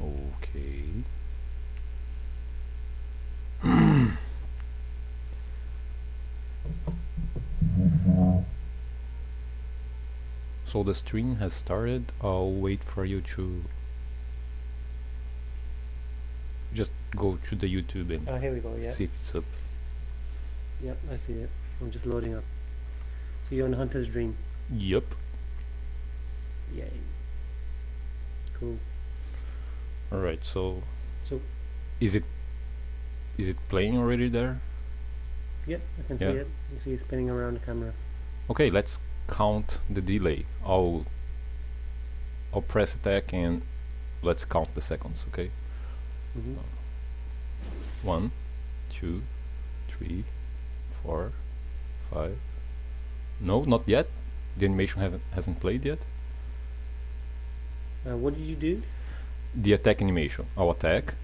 Okay. So the stream has started. I'll wait for you to just go to the YouTube and Here we go, yeah. see if it's up. Yep, I see it. I'm just loading up. So you're on Hunter's Dream. Yup. Yay. Cool. Alright, so So, is it playing already there? yep, I can Yeah. see it. You see it spinning around the camera. Okay, let's count the delay. I'll press attack and let's count the seconds, okay? Mm-hmm. 1, 2, 3, 4, 5. No, not yet. The animation hasn't played yet. What did you do? The attack animation. I'll attack.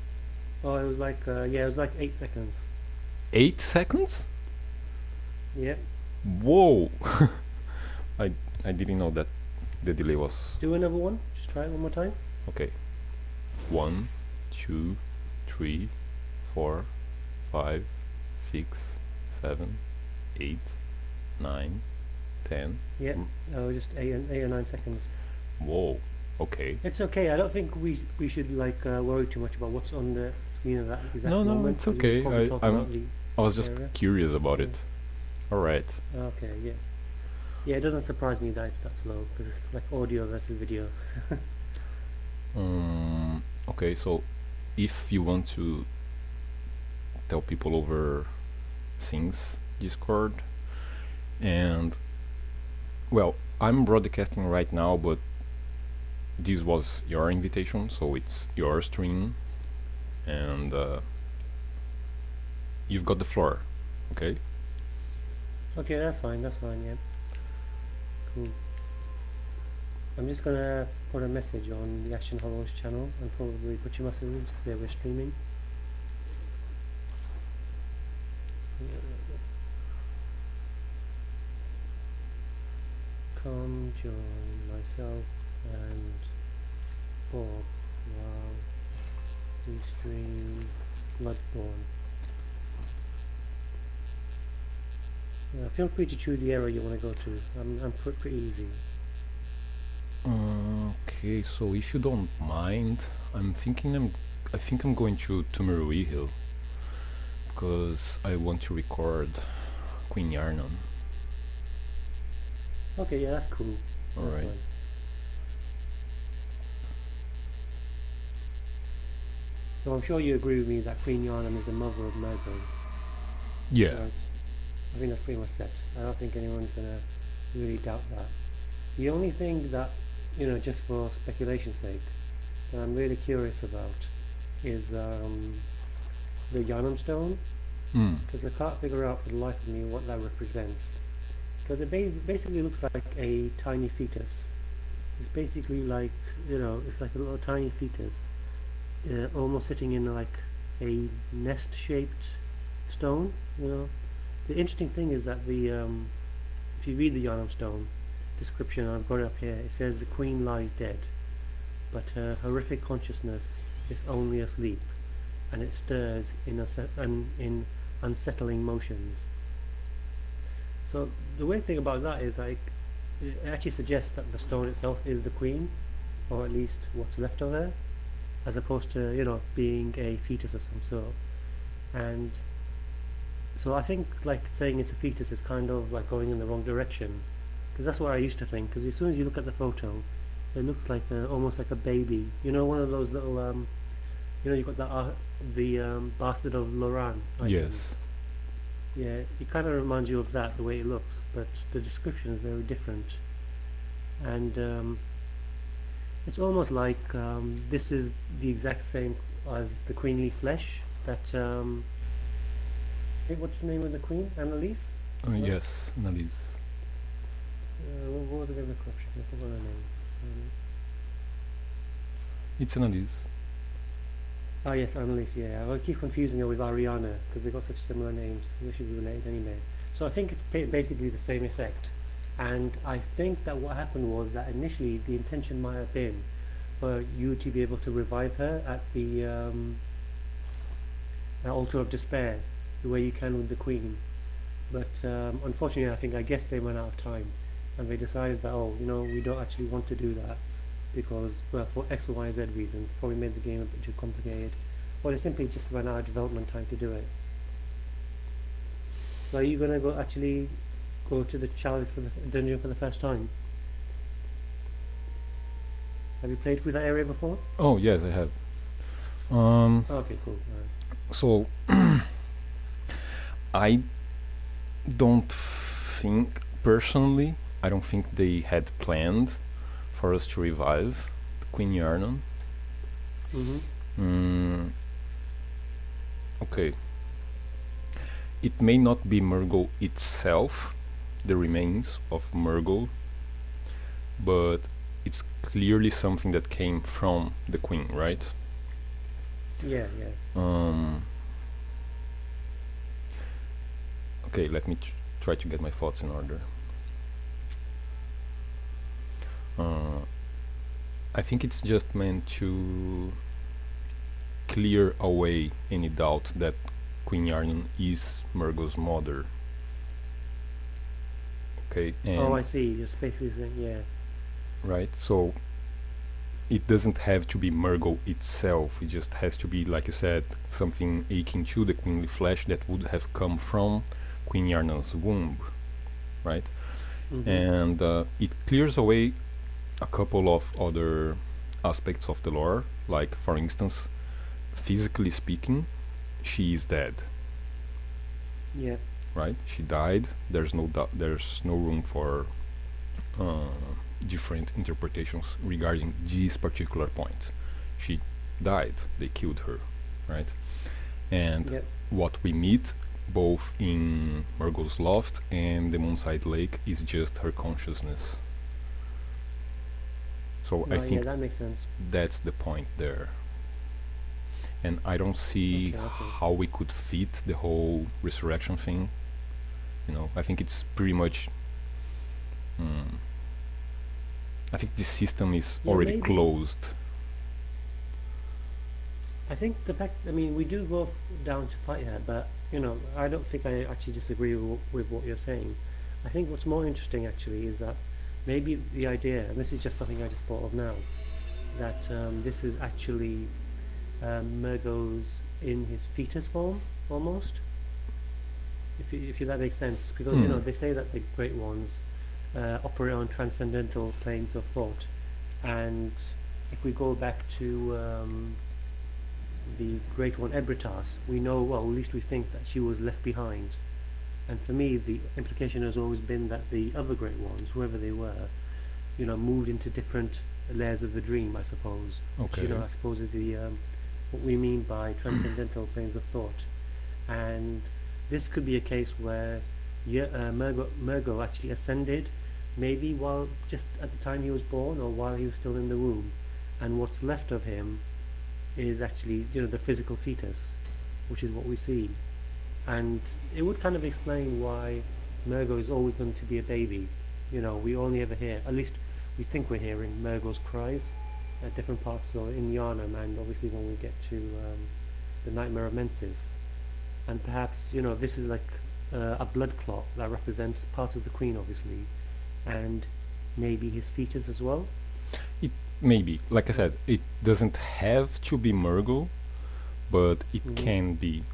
Oh, it was like, yeah, it was like 8 seconds. 8 seconds? Yep. Whoa! I didn't know that the delay was... Do another one. Just try it one more time. Okay. 1, 2, 3, 4, 5, 6, 7, 8, 9, 10. Yep. Oh, just 8 or 9 seconds. Whoa. Okay. It's okay. I don't think we should like worry too much about what's on the screen at that exact No, moment. it's 'cause we'll okay. probably talk about the I was just area. curious about it. Alright. Okay, yeah. Yeah, it doesn't surprise me that it's that slow, because it's like audio versus video. Okay, so if you want to tell people over things Discord, and well, I'm broadcasting right now, but this was your invitation, so it's your stream, and you've got the floor, okay? Okay, that's fine, yeah. Cool. I'm just gonna put a message on the Action Hollows channel and probably put your message in to say we're streaming. Come join myself and Bob while we stream Bloodborne. Feel free to choose the area you want to go to. I'm pretty easy. Okay, so if you don't mind, I think I'm going to Tumerui Hill because I want to record Queen Yarnon. Okay, yeah, that's cool. Alright. So I'm sure you agree with me that Queen Yarnum is the mother of Melbourne. Yeah. Right? I think that's pretty much set. I don't think anyone's gonna really doubt that. The only thing that, you know, just for speculation's sake, that I'm really curious about is the Yarnum stone, because I can't figure out for the life of me what that represents. Because it basically looks like a tiny fetus. It's basically like, you know, it's like a little tiny fetus, almost sitting in like a nest-shaped stone. You know, the interesting thing is that the if you read the Yarnum stone description, I've got it up here. It says the queen lies dead, but her horrific consciousness is only asleep, and it stirs in unsettling motions. So the weird thing about that is like it actually suggests that the stone itself is the queen, or at least what's left of her, as opposed to, you know, being a fetus of some sort. And so I think like saying it's a fetus is kind of like going in the wrong direction, because that's what I used to think. Because as soon as you look at the photo, it looks like almost like a baby. You know, one of those little you know, you've got the bastard of Loran. Yes. Yeah, it kind of reminds you of that, the way it looks, but the description is very different. And it's almost like this is the exact same as the queenly flesh that what's the name of the queen? Annalise? Right? Yes, Annalise. What was the name of the corruption? I forgot her name. It's Annalise. Oh yes, Annalise, yeah. I keep confusing her with Ariana because they've got such similar names. They should be related anyway. So I think it's basically the same effect. And I think that what happened was that initially the intention might have been for you to be able to revive her at the altar of despair, the way you can with the queen. But unfortunately, I guess they ran out of time, and they decided that, oh, we don't actually want to do that because, well, for X or Y Z reasons, probably made the game a bit too complicated, or they simply just ran out of development time to do it. So are you gonna go to the chalice for the dungeon for the first time? Have you played through that area before? Oh yes, I have. Um, Oh, okay, cool. so I don't think personally. I don't think they had planned for us to revive Queen Yarnan. Mm-hmm. Mm, okay, it may not be Murgle itself, the remains of Murgle, but it's clearly something that came from the Queen, right? Yeah, yeah. Um, okay, let me try to get my thoughts in order. Uh, I think it's just meant to clear away any doubt that Queen Yarnan is Murgo's mother. Okay, Oh, and I see. You're basically saying, yeah, right, so it doesn't have to be Murgo itself. It just has to be, like you said, something akin to the queenly flesh that would have come from Queen Yarnan's womb, right? mm-hmm. And it clears away a couple of other aspects of the lore, like, for instance, physically speaking, she is dead, Yeah, right? She died. There's no room for uh, different interpretations regarding this particular point. She died. They killed her, right? And yeah. what we meet both in Murgo's Loft and the Moonside Lake is just her consciousness. So I Right, yeah, think that makes sense. that's the point there. And I don't see Okay, okay. how we could fit the whole resurrection thing. I think it's pretty much. Mm, I think the system is Yeah, already maybe. closed. I think the fact, we do go down to fight her, but I don't think I actually disagree with what you're saying. I think what's more interesting actually is that maybe the idea, and this is just something I just thought of now, that this is actually Murgo's in his fetus form almost, if that makes sense, because Hmm. they say that the Great Ones operate on transcendental planes of thought, and if we go back to the Great One Ebritas, we know, well, at least we think that she was left behind. And for me, the implication has always been that the other Great Ones, whoever they were, moved into different layers of the dream, I suppose, which, Okay. I suppose is the what we mean by transcendental planes of thought. And this could be a case where Murgo actually ascended, maybe while just at the time he was born or while he was still in the womb, and what's left of him is actually the physical fetus, which is what we see, and it would kind of explain why Murgo is always going to be a baby. We only ever hear, at least we think we're hearing Murgo's cries at different parts, or in Yarnum, and obviously when we get to the Nightmare of Mensis, and perhaps this is like a blood clot that represents part of the Queen, obviously, and maybe his features as well. It maybe, like I Uh, said, it doesn't have to be Murgo, but it mhm. can be.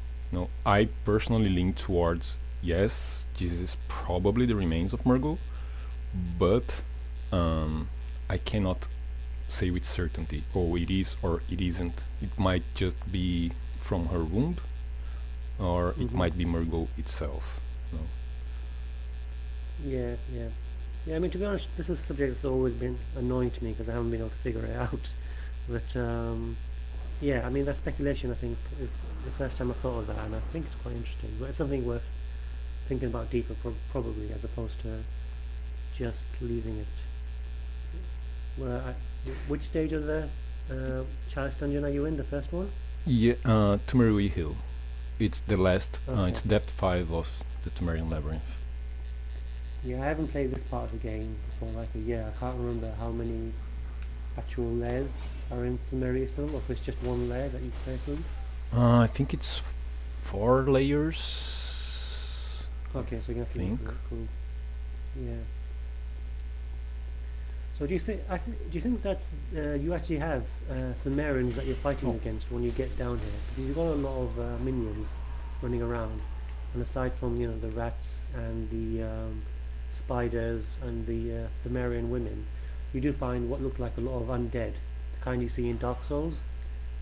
I personally lean towards yes, this is probably the remains of Murgo, but um, I cannot say with certainty, oh, it is or it isn't. It might just be from her wound, or it Mhm. might be Murgo itself. No. Yeah, yeah. Yeah, to be honest, this is a subject that's always been annoying to me because I haven't been able to figure it out. But yeah, that speculation I think is the first time I thought of that, and I think it's quite interesting. But it's something worth thinking about deeper, probably, as opposed to just leaving it. Which stage of the Chalice Dungeon are you in? The first one? Yeah, Tumerui Hill. It's the last. Okay. It's depth 5 of the Tumerian Labyrinth. Yeah, I haven't played this part of the game for like a year. I can't remember how many actual layers. are in Sumerian still, or if it's just one layer that you play through? I think it's 4 layers. Okay, so you have I to go think. through it. Cool. Yeah. So do you think? Do you think that's you actually have Sumerians that you're fighting Oh, against when you get down here? Because you've got a lot of minions running around, and aside from the rats and the spiders and the Sumerian women, you do find what look like a lot of undead, the kind you see in Dark Souls.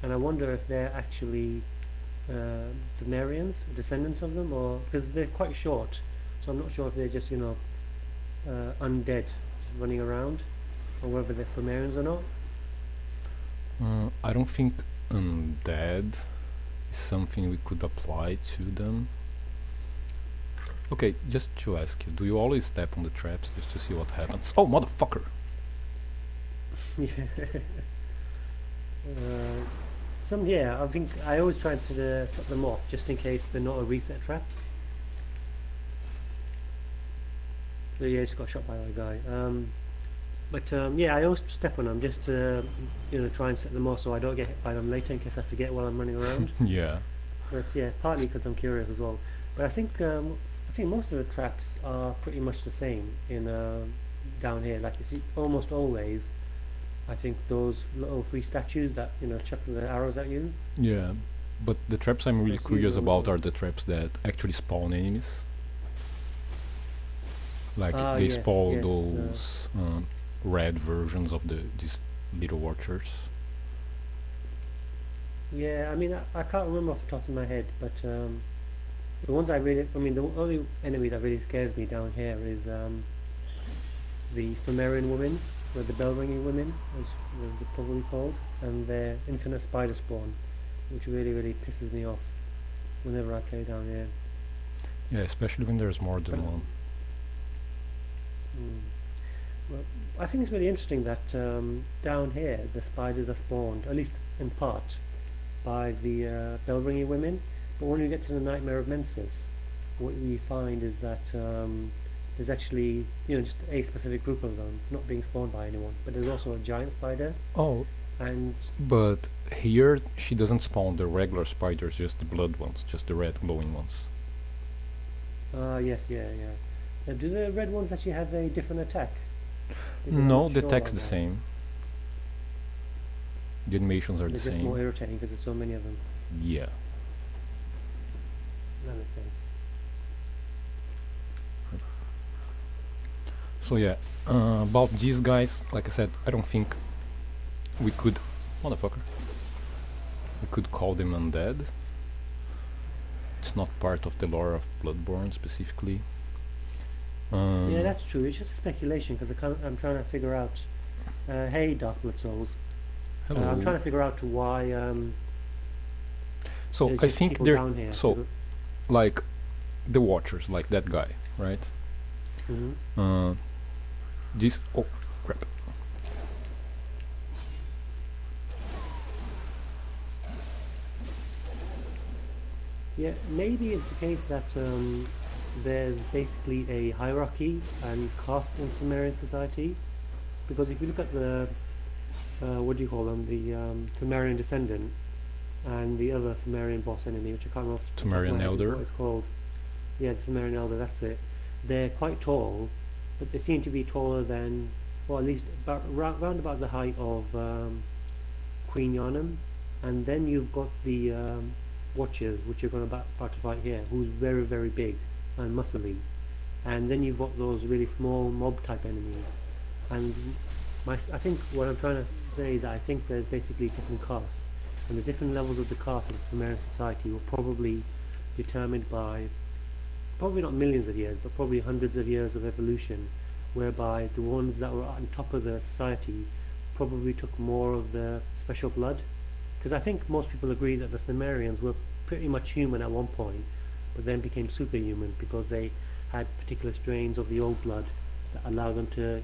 And I wonder if they're actually Sumerians, descendants of them, or because they're quite short, so I'm not sure if they're just undead just running around, or whether they're Sumerians or not. I don't think undead is something we could apply to them. Okay, just to ask you, do you always step on the traps just to see what happens? Oh, motherfucker! Yeah. Uh, yeah, I think I always try to set them off just in case they're not a reset trap. So yeah, just got shot by that guy. But yeah, I always step on them just to try and set them off so I don't get hit by them later in case I forget while I'm running around. Yeah. But yeah, partly because I'm curious as well. But I think most of the traps are pretty much the same in down here. Like you see, almost always, I think those little free statues that chuck the arrows at you. Yeah, but the traps I'm really That's usually curious almost about always. are the traps that actually spawn enemies. Like Ah, they yes, spawn yes. those red versions of these little watchers. Yeah, I mean, I can't remember off the top of my head, but the ones I mean, the only enemy that really scares me down here is the Pthumerian women, or the bell ringing women, as they're probably called, and their infinite spider spawn, which really, really pisses me off whenever I play down here. Yeah, especially when there's more But than one. mm, well, I think it's really interesting that down here the spiders are spawned, at least in part, by the bell ringing women. But when you get to the Nightmare of Mensis, what we find is that there's actually just a specific group of them not being spawned by anyone. But there's also a giant spider, Oh, and but here she doesn't spawn the regular spiders, just the blood ones, just the red glowing ones. yes, yeah, yeah. Now, do the red ones actually have a different attack? Because I'm No, not the sure attack's about the that. same. The animations are the They're just more same. irritating because there's so many of them. Yeah. That makes sense. So yeah, about these guys, like I said, I don't think we could, motherfucker, we could call them undead. It's not part of the lore of Bloodborne specifically. Yeah, Um, that's true. It's just a speculation because I'm trying to figure out. Hey, Dark Blood Souls. I'm hello. trying to figure out why So there's I just think people they're down here. so like the Watchers, like that guy, right? Mhm. Uh, this oh crap. Yeah, maybe it's the case that there's basically a hierarchy and caste in Sumerian society. Because if you look at the what do you call them, the Sumerian descendant and the other Sumerian boss enemy, which I can't remember off the top of my Sumerian head what Elder. it's called. Yeah, the Sumerian elder. That's it. They're quite tall, but they seem to be taller than, well, at least round about the height of Queen Yharnam. And then you've got the Watchers, which you're going to about to fight here, who's very, very big and muscly. And then you've got those really small mob type enemies. And I think what I'm trying to say is that I think there's basically different castes, and the different levels of the caste of Sumerian society were probably determined by probably not millions of years, but probably hundreds of years of evolution, whereby the ones that were on top of the society probably took more of the special blood. Because I think most people agree that the Sumerians were pretty much human at one point, but then became superhuman because they had particular strains of the old blood that allowed them to,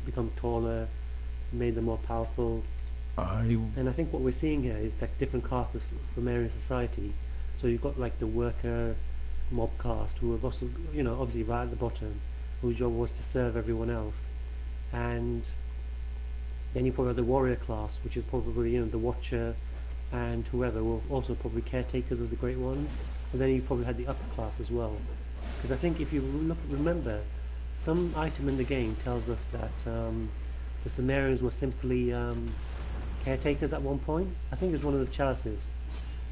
become taller, made them more powerful. I And I think what we're seeing here is like different castes of Sumerian society. So you've got like the worker mob caste who have also, obviously right at the bottom, whose job was to serve everyone else. And Then you probably have the warrior class, which is probably the Watcher and whoever were also probably caretakers of the Great Ones. And then you probably had the upper class as well. Because I think if you remember, some item in the game tells us that the Sumerians were simply caretakers at one point. I think it was one of the chalices,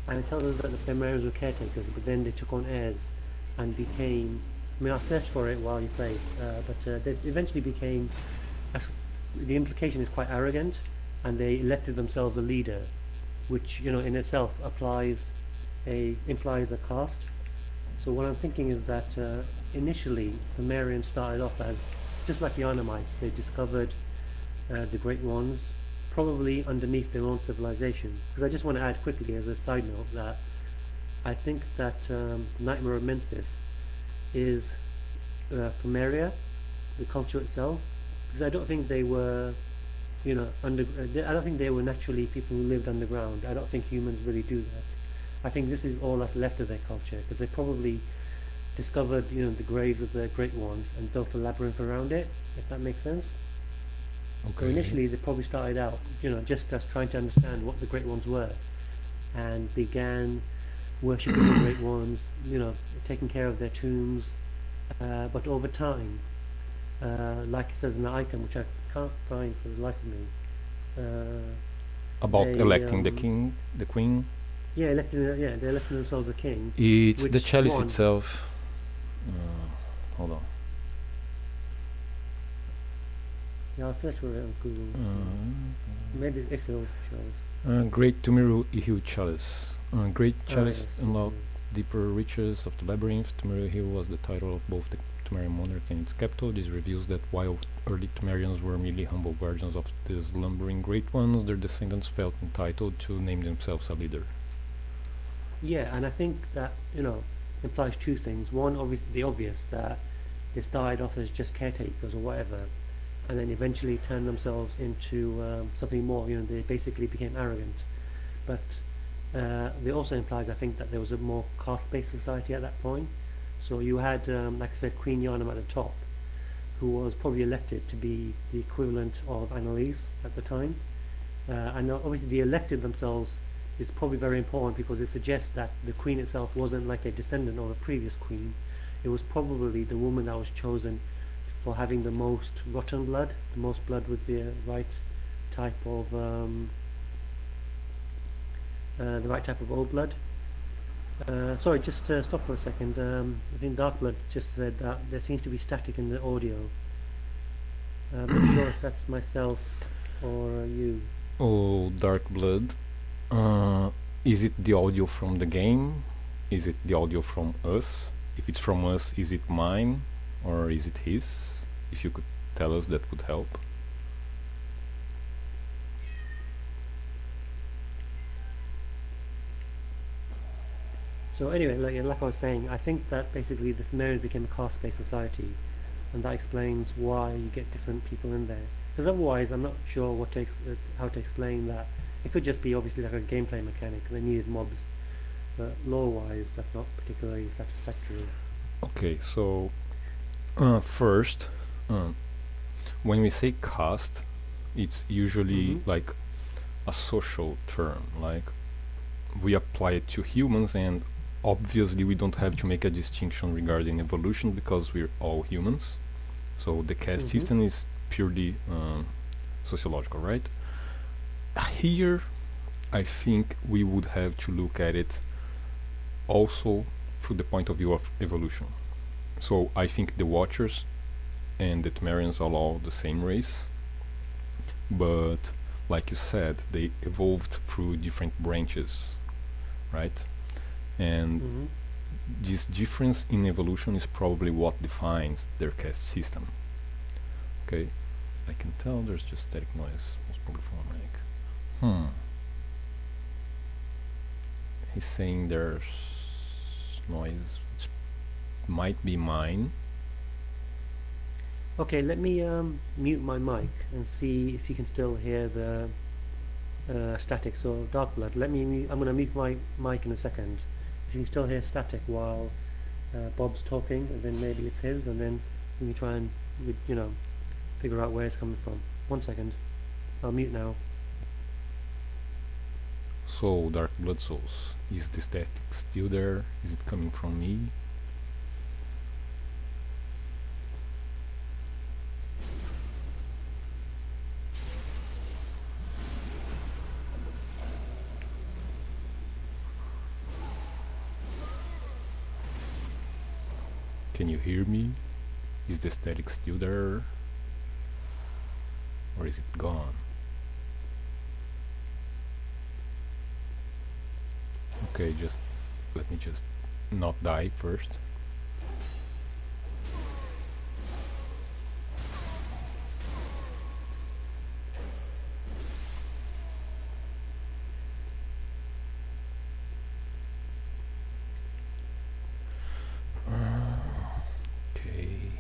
and it tells us that the Sumerians were caretakers, but then they took on heirs and became. I mean, I'll search for it while you play, but they eventually became. The implication is quite arrogant, and they elected themselves a leader, which in itself implies a caste. So what I'm thinking is that initially Sumerians started off as just like the Yanamites. They discovered the Great Ones, probably underneath their own civilization. Because I just want to add quickly as a side note that I think that Nightmare of Mensis is Sumeria, the culture itself, because I don't think they were, I don't think they were naturally people who lived underground. I don't think humans really do that. I think this is all that's left of their culture, because they probably discovered, the graves of the great ones and built a labyrinth around it, if that makes sense. So Okay. initially they probably started out, just as trying to understand what the great ones were, and began worshipping the great ones, taking care of their tombs. But over time, like it says in the item, which I can't find for the life of me, About they electing the king, the queen. they elected themselves a king, It's the which chalice one. itself. Hold on. Yeah, I'll search for it on Google. Maybe it's the officials. Great Tumiru Ihu Chalice. Great Ah, Chalice yes, unlocked okay. deeper reaches of the labyrinth. Tumiru Ihu was the title of both the Tumerian monarch and its capital. This reveals that while early Tumerians were merely humble guardians of the slumbering Great Ones, their descendants felt entitled to name themselves a leader. Yeah, and I think that implies two things. One, obviously, the obvious that they started off as just caretakers or whatever, and then eventually turned themselves into something more. They basically became arrogant. But it also implies, I think, that there was a more caste-based society at that point. So you had, like I said, Queen Yarnam at the top, who was probably elected to be the equivalent of Annalise at the time. And obviously they elected themselves is probably very important because it suggests that the queen itself wasn't like a descendant of a previous queen. It was probably the woman that was chosen for having the most rotten blood, the most blood with the right type of old blood. Sorry, just stop for a second. I think Dark Blood just said that there seems to be static in the audio. I'm not sure if that's myself or you. Oh, Dark Blood. Uh, is it the audio from the game? Is it the audio from us? If it's from us, is it mine or is it his? If you could tell us, that would help. So anyway, like I was saying, I think that basically the Sumerians became a caste-based society, and that explains why you get different people in there. Because otherwise, I'm not sure how to explain that. It could just be obviously like a gameplay mechanic. They needed mobs, but lore-wise, that's not particularly satisfactory. Okay, so first, um, when we say caste, it's usually Mm-hmm. like a social term. Like we apply it to humans, and obviously we don't have to make a distinction regarding evolution because we're all humans. So the caste Mm-hmm. system is purely sociological, right? Here, I think we would have to look at it also through the point of view of evolution. So I think the Watchers and the Temerians are all the same race, but like you said, they evolved through different branches, right? And Mm-hmm. this difference in evolution is probably what defines their caste system. Okay, I can tell there's just static noise, most probably from my mic. He's saying there's noise. It might be mine. Okay, let me mute my mic and see if you can still hear the static. So Dark Blood, I'm going to mute my mic in a second. If you can still hear static while Bob's talking, and then maybe it's his, and then we can try and figure out where it's coming from. 1 second. I'll mute now. So, Dark Blood Souls, is the static still there? Is it coming from me? Can you hear me? Is the static still there? Or is it gone? Okay, just let me just not die first. Okay.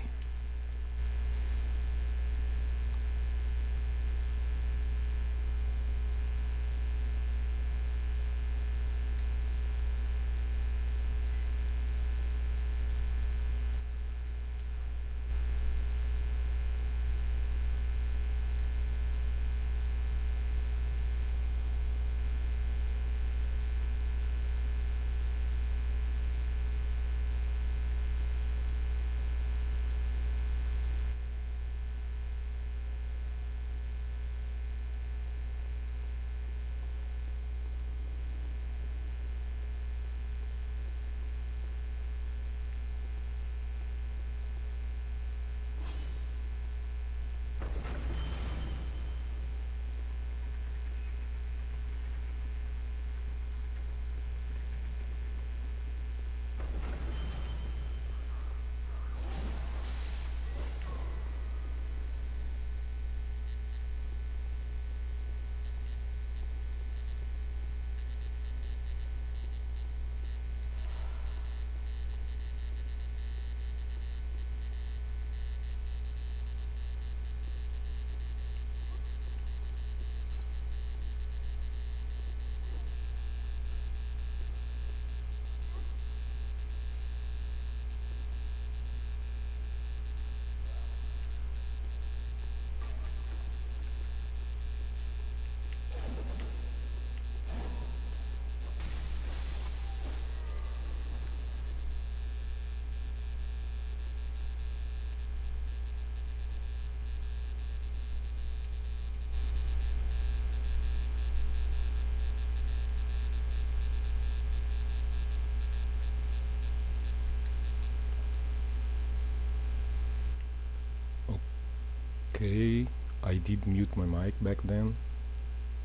Okay, I did mute my mic back then.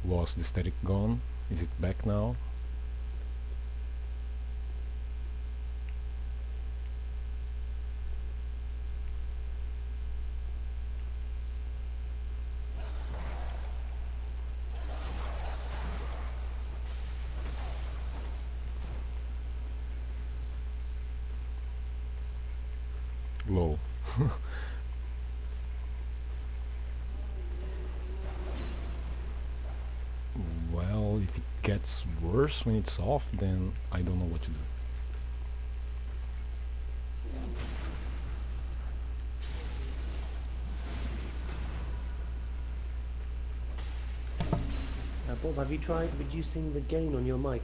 Was the static gone? Is it back now? Low. Well, if it gets worse when it's off, then I don't know what to do. Bob, have you tried reducing the gain on your mic?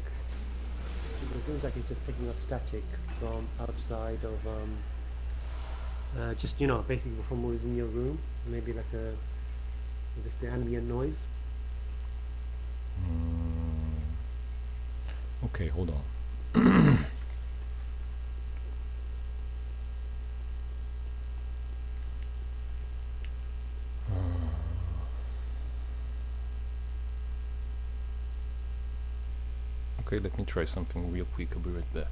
Because it seems like it's just picking up static from outside of, just, you know, basically from within your room. Maybe like just the ambient noise. Okay, hold on. Okay, let me try something real quick. I'll be right back.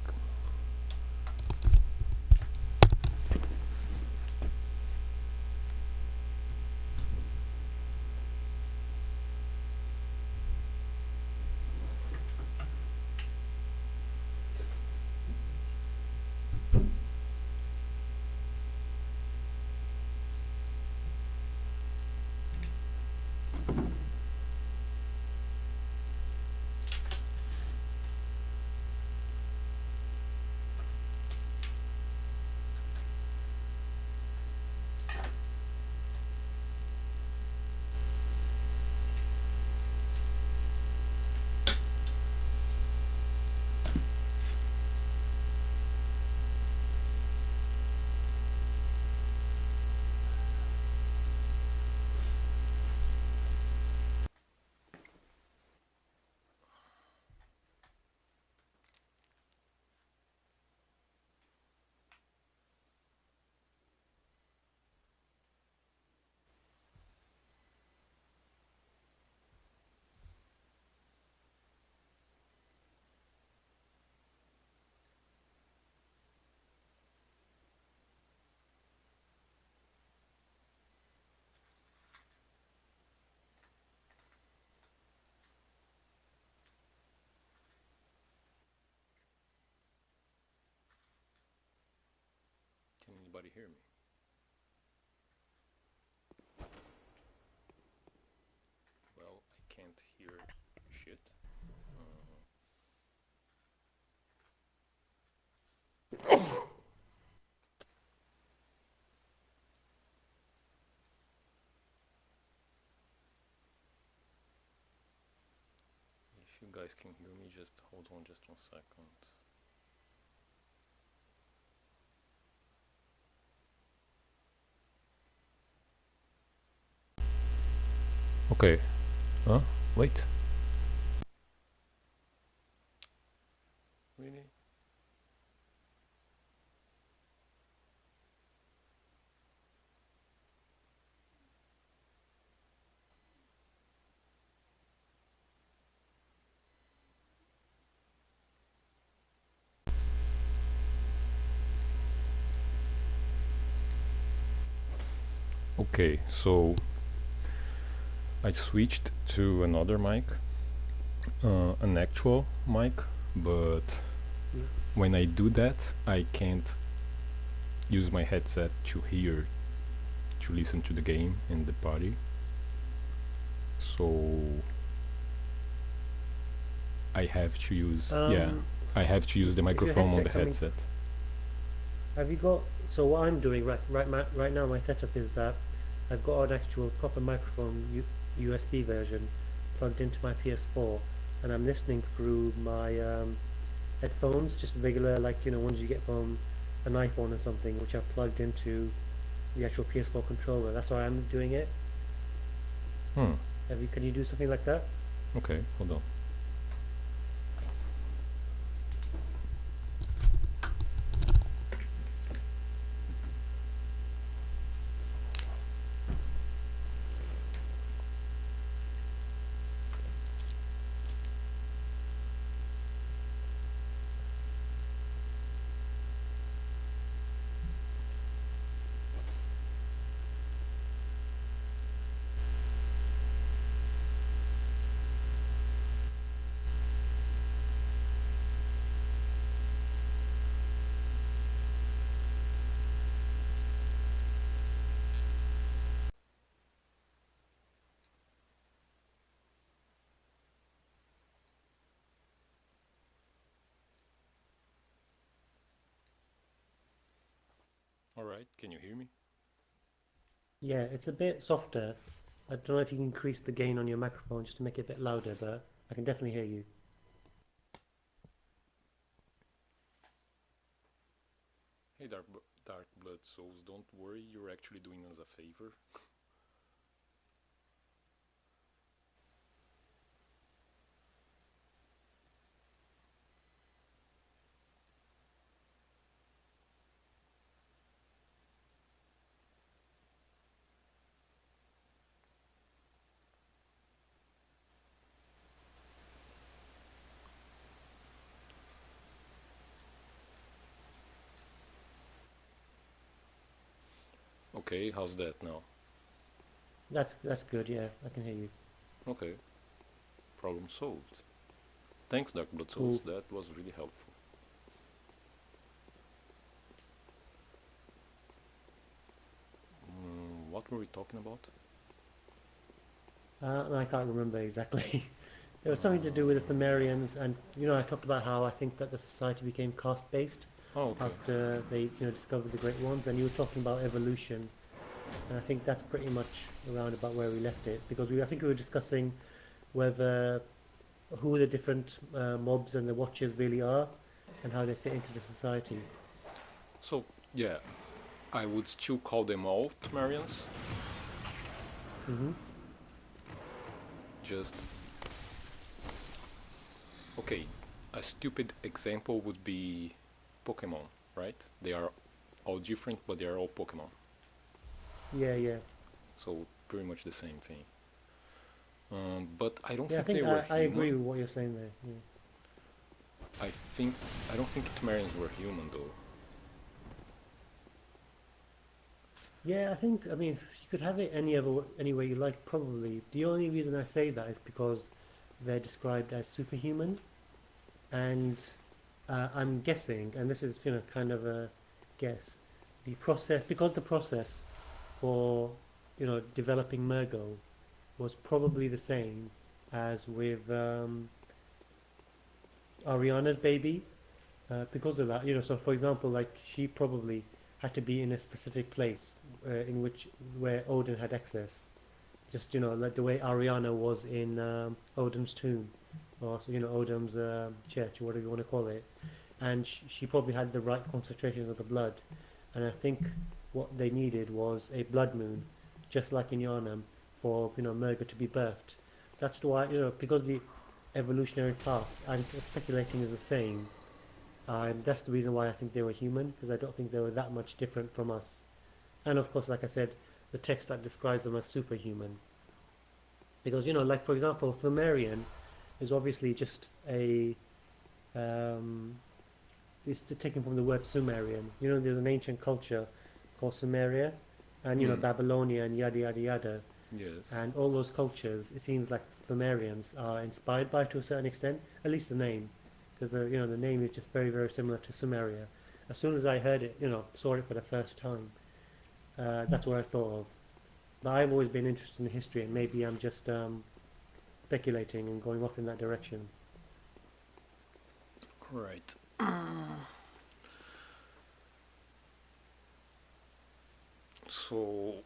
anybody hear me? Well, I can't hear shit. Uh, if you guys can hear me, just hold on just 1 second. Okay. Huh? Wait. Really? Okay, so I switched to another mic, an actual mic, but Mm. when I do that, I can't use my headset to hear, to listen to the game and the party. So I have to use, yeah, Um, I have to use the is your microphone on the headset coming? headset. Have you got? So what I'm doing right now, my setup is that I've got an actual proper microphone USB version plugged into my PS4, and I'm listening through my headphones, just regular like ones you get from an iPhone or something, which I've plugged into the actual PS4 controller. That's why I'm doing it. Hmm. Have you? Can you do something like that? Okay, hold on. All right, can you hear me? Yeah, it's a bit softer. I don't know if you can increase the gain on your microphone just to make it a bit louder, but I can definitely hear you. Hey, Dark Blood Souls, don't worry, you're actually doing us a favor. Okay, how's that now? That's good. Yeah, I can hear you. Okay, problem solved. Thanks, Dark Blood Souls, Cool. that was really helpful. What were we talking about? I can't remember exactly. It was something to do with the Uh, Pthumerians, and I talked about how I think that the society became caste-based oh, okay. after they discovered the Great Ones, and you were talking about evolution, and I think that's pretty much around about where we left it because I think we were discussing whether who the different mobs and the watchers really are, and how they fit into the society. So, yeah, I would still call them all Temerians. Hmm. Just, okay, a stupid example would be Pokemon, right? They are all different, but they are all Pokemon. Yeah, yeah, So, pretty much the same thing. But I don't yeah. I think they think were I agree human. with what you're saying there. Yeah. I think I don't think Temerians were human though. Yeah, I mean you could have it any way you like. Probably the only reason I say that is because they're described as superhuman, and I'm guessing, and this is kind of a guess, the process, because the process for developing Mergo was probably the same as with Ariana's baby. Because of that, so for example, like she probably had to be in a specific place in which where Odin had access. Just like the way Ariana was in Odin's tomb, or Odin's church, or whatever you want to call it, and she probably had the right concentrations of the blood. And I think what they needed was a blood moon, just like in Yharnam, for Merga to be birthed. That's why because the evolutionary path I'm speculating is the same. That's the reason why I think they were human, because I don't think they were that much different from us. And of course, like I said, the text that describes them as superhuman. Because, like for example, Flammarion is obviously just a. It's taken from the word Sumerian. There's an ancient culture called Sumeria, and, Hmm. Babylonia and yada yada yada. Yes. And all those cultures, it seems like Flammarians are inspired by to a certain extent, at least the name. Because the name is just very, very similar to Sumeria. As soon as I heard it, saw it for the first time, that's what I thought of. But I've always been interested in history, and maybe I'm just speculating and going off in that direction. Right. So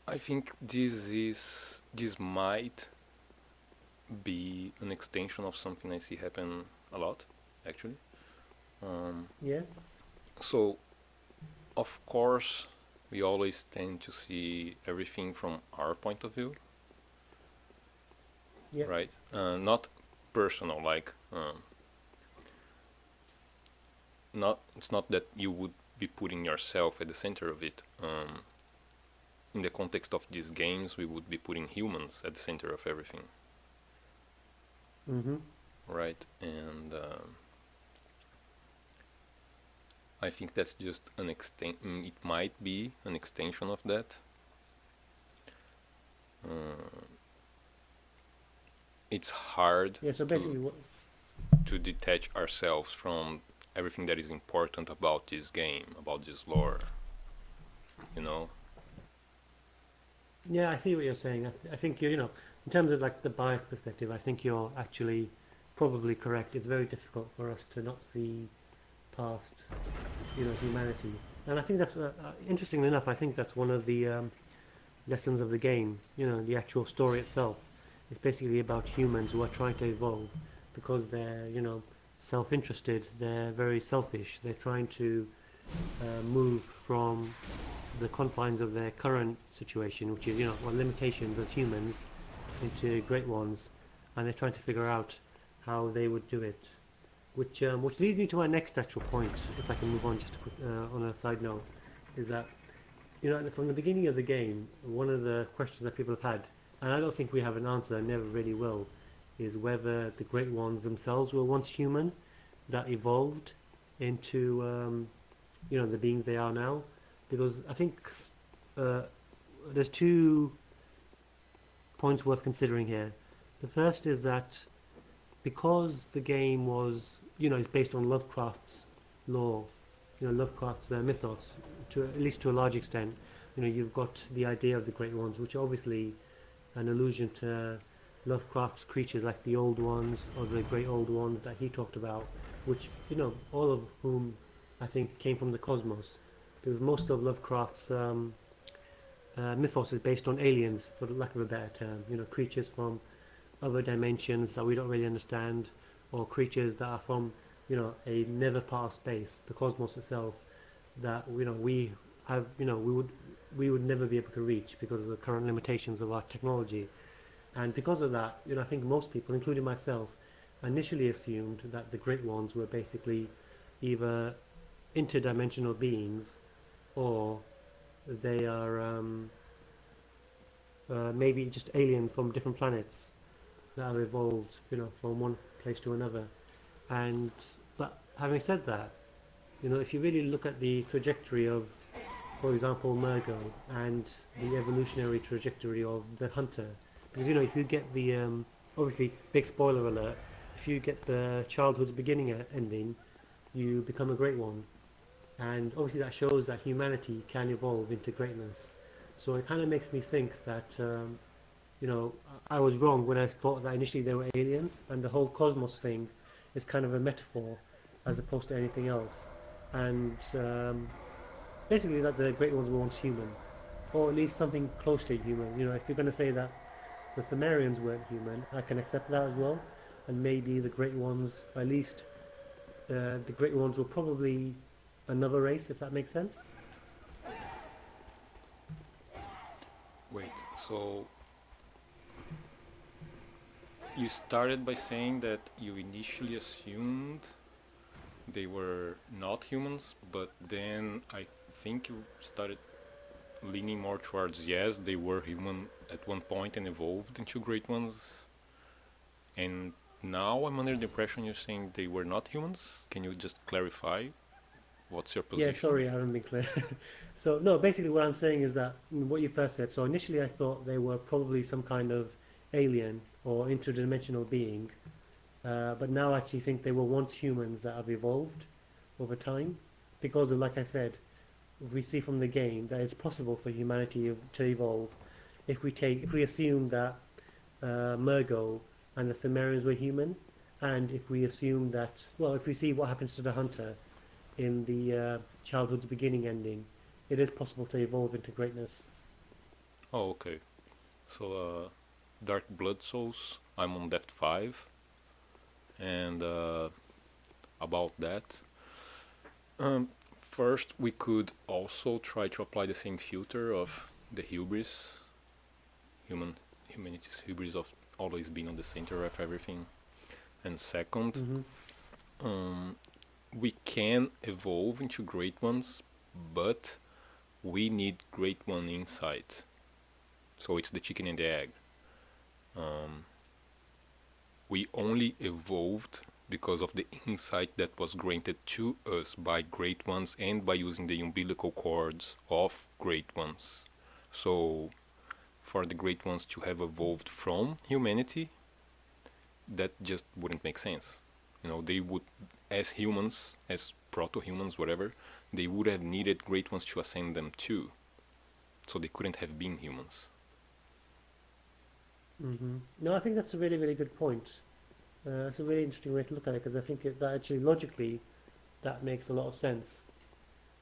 I think this might be an extension of something I see happen a lot, actually. Um, Yeah, so of course we always tend to see everything from our point of view, yeah, right? Not personal, like not it's not that you would be putting yourself at the center of it. In the context of these games, we would be putting humans at the center of everything, mm-hmm, right? And I think that's just an extent. It might be an extension of that. Uh, it's hard yeah. So to basically, detach ourselves from everything that is important about this game, about this lore. You know? yeah, I see what you're saying. I think in terms of like the bias perspective, I think you're actually probably correct. It's very difficult for us to not see past, humanity, and I think that's interestingly enough. I think that's one of the lessons of the game. The actual story itself. It's basically about humans who are trying to evolve because they're, self-interested. They're very selfish. They're trying to move from the confines of their current situation, which is, limitations as humans, into great ones, and they're trying to figure out how they would do it. Which leads me to my next actual point, if I can move on just a quick, on a side note, is that from the beginning of the game, one of the questions that people have had, and I don't think we have an answer, and never really will, is whether the Great Ones themselves were once human, that evolved into the beings they are now. Because I think uh, there's 2 points worth considering here. The first is that because the game is based on Lovecraft's lore, Lovecraft's mythos, to at least to a large extent. You've got the idea of the Great Ones, which are obviously an allusion to Lovecraft's creatures like the Old Ones or the Great Old Ones that he talked about, which all of whom I think came from the cosmos, because most of Lovecraft's mythos is based on aliens, for lack of a better term. Creatures from other dimensions that we don't really understand, or creatures that are from a never part of space, the cosmos itself, that we have we would never be able to reach because of the current limitations of our technology. And because of that, I think most people, including myself, initially assumed that the Great Ones were basically either interdimensional beings, or they are maybe just aliens from different planets that have evolved, from one place to another. And but having said that, if you really look at the trajectory of, for example, Mergo, and the evolutionary trajectory of the hunter, because if you get the obviously big spoiler alert, if you get the childhood beginning ending, you become a great one. And obviously that shows that humanity can evolve into greatness. So it kind of makes me think that you know, I was wrong when I thought that initially they were aliens, and the whole cosmos thing is kind of a metaphor as opposed to anything else. And basically, that the Great Ones were once human, or at least something close to human. You know, if you're going to say that the Sumerians weren't human, I can accept that as well. And maybe the Great Ones, at least the Great Ones were probably another race, if that makes sense. Wait, so you started by saying that you initially assumed they were not humans, but then I think you started leaning more towards yes, they were human at one point and evolved into great ones. And now I'm under the impression you're saying they were not humans. Can you just clarify what's your Yeah, position? sorry, I haven't been clear. So, no, basically what I'm saying is that what you first said. So initially I thought they were probably some kind of alien or interdimensional being, but now I actually think they were once humans that have evolved over time. Because of, like I said, we see from the game that it's possible for humanity to evolve if we assume that Murgo and the Thumerians were human, and if we assume that, well, if we see what happens to the hunter in the childhood's beginning ending, it is possible to evolve into greatness. Oh, okay. So, Dark Blood Souls, I'm on Depth 5, and about that. Um, First, we could also try to apply the same filter of the hubris, human humanity's hubris of always being on the center of everything. And second, Hmm. um, we can evolve into great ones, but we need great one inside. So it's the chicken and the egg. Um, we only evolved because of the insight that was granted to us by great ones and by using the umbilical cords of great ones. So for the great ones to have evolved from humanity, that just wouldn't make sense. You know, they would, as humans, as proto-humans, whatever, they would have needed great ones to ascend them too. So they couldn't have been humans. No, I think that's a really, really good point. It's a really interesting way to look at it because I think that actually logically that makes a lot of sense.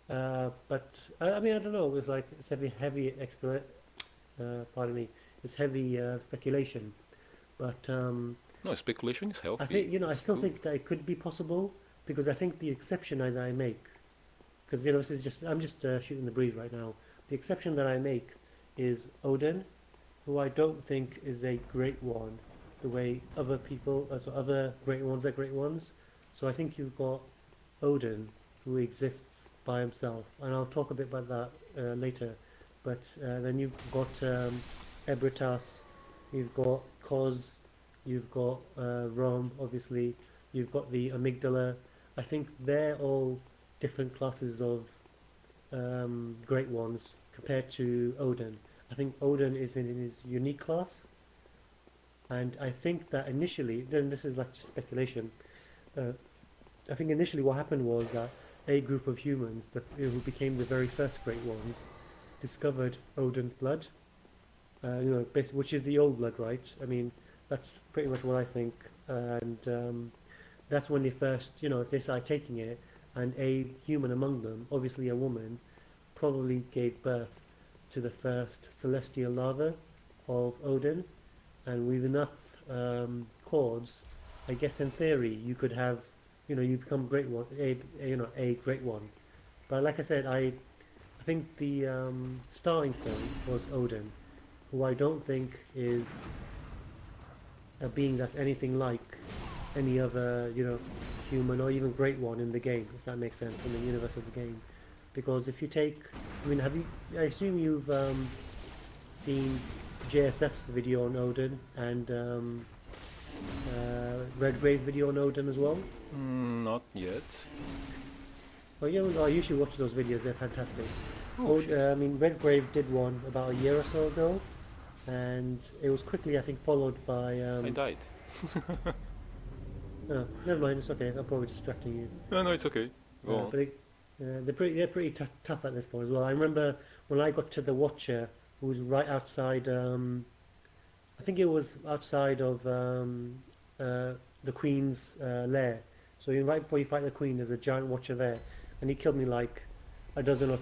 But I mean, I don't know. It's like it's heavy pardon me. It's heavy speculation. But No, speculation is I healthy. think I It's still good. think that it could be possible because I think the exception that I make, because this is just I'm just shooting the breeze right now. The exception that I make is Odin, who I don't think is a great one, the way other people, so other great ones are great ones. So I think you've got Odin, who exists by himself, and I'll talk a bit about that later. But then you've got Ebritas, you've got Kos, you've got Rom, obviously, you've got the amygdala. I think they're all different classes of great ones compared to Odin. I think Odin is in his unique class, and I think that initially, then this is like just speculation. Uh, I think initially what happened was that a group of humans, who became the very first great ones, discovered Odin's blood. Basically, which is the old blood, right? I mean, that's pretty much what I think, and that's when they first, they started taking it, and a human among them, obviously a woman, probably gave birth to the first celestial larva of Odin, and with enough chords, I guess in theory you could have, you become great one, a great one. But like I said, I think the starting point was Odin, who I don't think is a being that's anything like any other, human or even great one in the game, if that makes sense, in the universe of the game. Because if you take, I mean, I assume you've seen JSF's video on Odin and Redgrave's video on Odin as well. Not yet. Well, yeah, well, you should watch those videos. They're fantastic. Oh shit. I mean, Redgrave did one about a year or so ago, and it was quickly, I think, followed by I died. Never mind. It's okay. I'm probably distracting you. No, no, it's okay. Go on. But they're pretty tough at this point as well. I remember when I got to the Watcher, who was right outside. I think it was outside of uh, the Queen's lair. So right before you fight the Queen, there's a giant Watcher there, and he killed me like a dozen or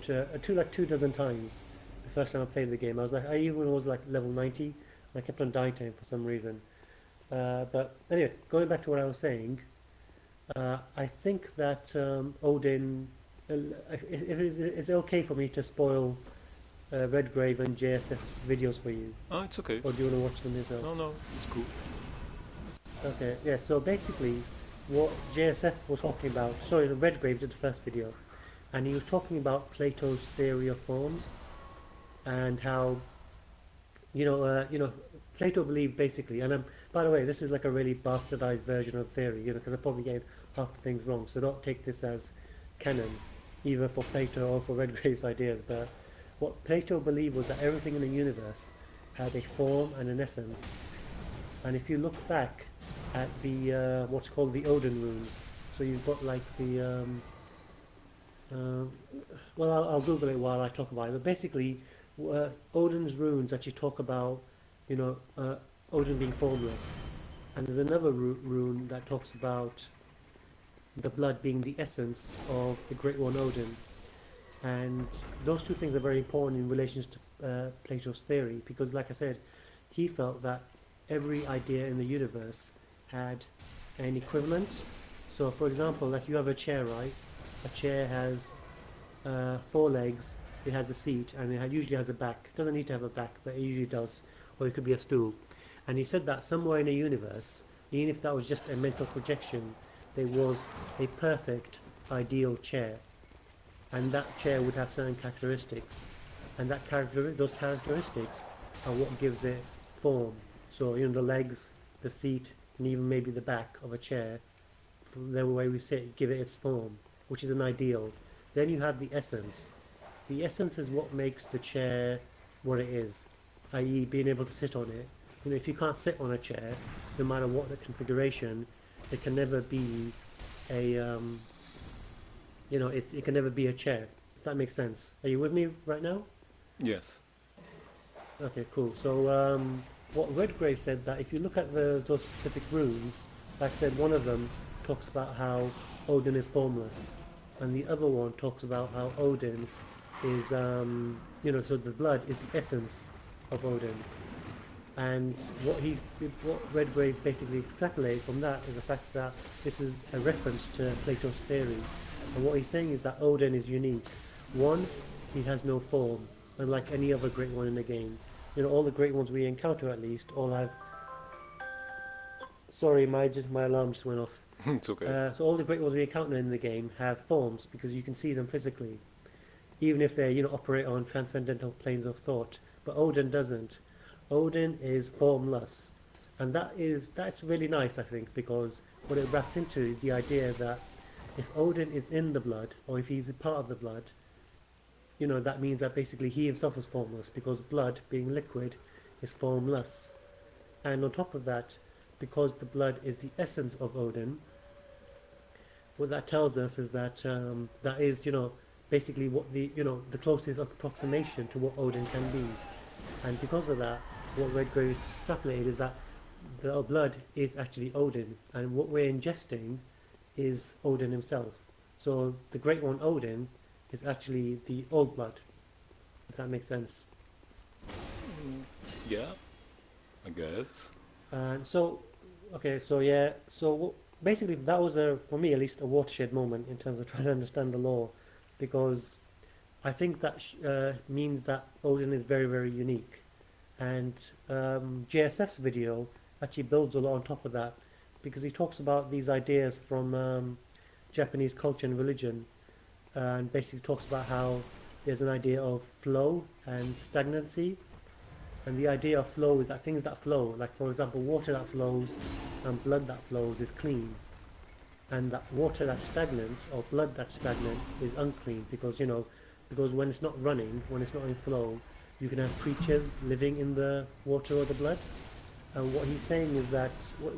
like 2 dozen times. The first time I played the game, I even was like level 90, and I kept on dying to him for some reason. But anyway, going back to what I was saying, I think that Odin. If it's okay for me to spoil Redgrave and JSF's videos for you, Oh, it's okay. or do you want to watch them yourself? No, no, it's cool. Okay, yeah. So basically, what JSF was talking about. Sorry, the Redgrave did the first video, and he was talking about Plato's theory of forms and how Plato believed basically. And by the way, this is like a really bastardized version of theory, because I'm probably getting half the things wrong. So don't take this as canon, either for Plato or for Redgrave's ideas. But what Plato believed was that everything in the universe had a form and an essence. And if you look back at the what's called the Odin runes, so you've got like the uh, well, I'll Google it while I talk about it. But basically, Odin's runes actually talk about, you know, Odin being formless, and there's another rune that talks about the blood being the essence of the Great One Odin, and those two things are very important in relation to Plato's theory because, like I said, he felt that every idea in the universe had an equivalent. So, for example, like you have a chair, right? A chair has four legs, it has a seat, and it usually has a back. It doesn't need to have a back, but it usually does. Or it could be a stool. And he said that somewhere in the universe, even if that was just a mental projection, there was a perfect, ideal chair. And that chair would have certain characteristics. And those characteristics are what gives it form. So, the legs, the seat, and even maybe the back of a chair, the way we sit, give it its form, which is an ideal. Then you have the essence. The essence is what makes the chair what it is, i.e., being able to sit on it. If you can't sit on a chair, no matter what the configuration, it can never be a, it can never be a chair. If that makes sense. Are you with me right now? Yes. Okay, cool. So, what Redgrave said that if you look at those specific runes, like I said, one of them talks about how Odin is formless, and the other one talks about how Odin is, so the blood is the essence of Odin. And what Redgrave basically extrapolated from that is the fact that this is a reference to Plato's theory. And what he's saying is that Odin is unique. One, he has no form, unlike any other great one in the game. All the great ones we encounter at least all have. Sorry, my alarm just went off. It's okay. So all the great ones we encounter in the game have forms because you can see them physically, even if they operate on transcendental planes of thought. But Odin doesn't. Odin is formless, and that's really nice, I think, because what it wraps into is the idea that if Odin is in the blood, or if he's a part of the blood, that means that basically he himself is formless because blood, being liquid, is formless. And on top of that, because the blood is the essence of Odin, what that tells us is that that is, basically what the closest approximation to what Odin can be. And because of that, what Redgrave extrapolated is that the blood is actually Odin, and what we're ingesting is Odin himself. So the Great One Odin is actually the old blood, if that makes sense. Yeah, I guess. And so, okay, so yeah, so basically that was for me at least, a watershed moment in terms of trying to understand the law, because I think that means that Odin is very, very unique. And JSF's video actually builds a lot on top of that, because he talks about these ideas from Japanese culture and religion, and basically talks about how there's an idea of flow and stagnancy. And the idea of flow is that things that flow, like for example water that flows and blood that flows, is clean, and that water that's stagnant or blood that's stagnant is unclean, because when it's not running, when it's not in flow, you can have creatures living in the water or the blood. And what he's saying is that, at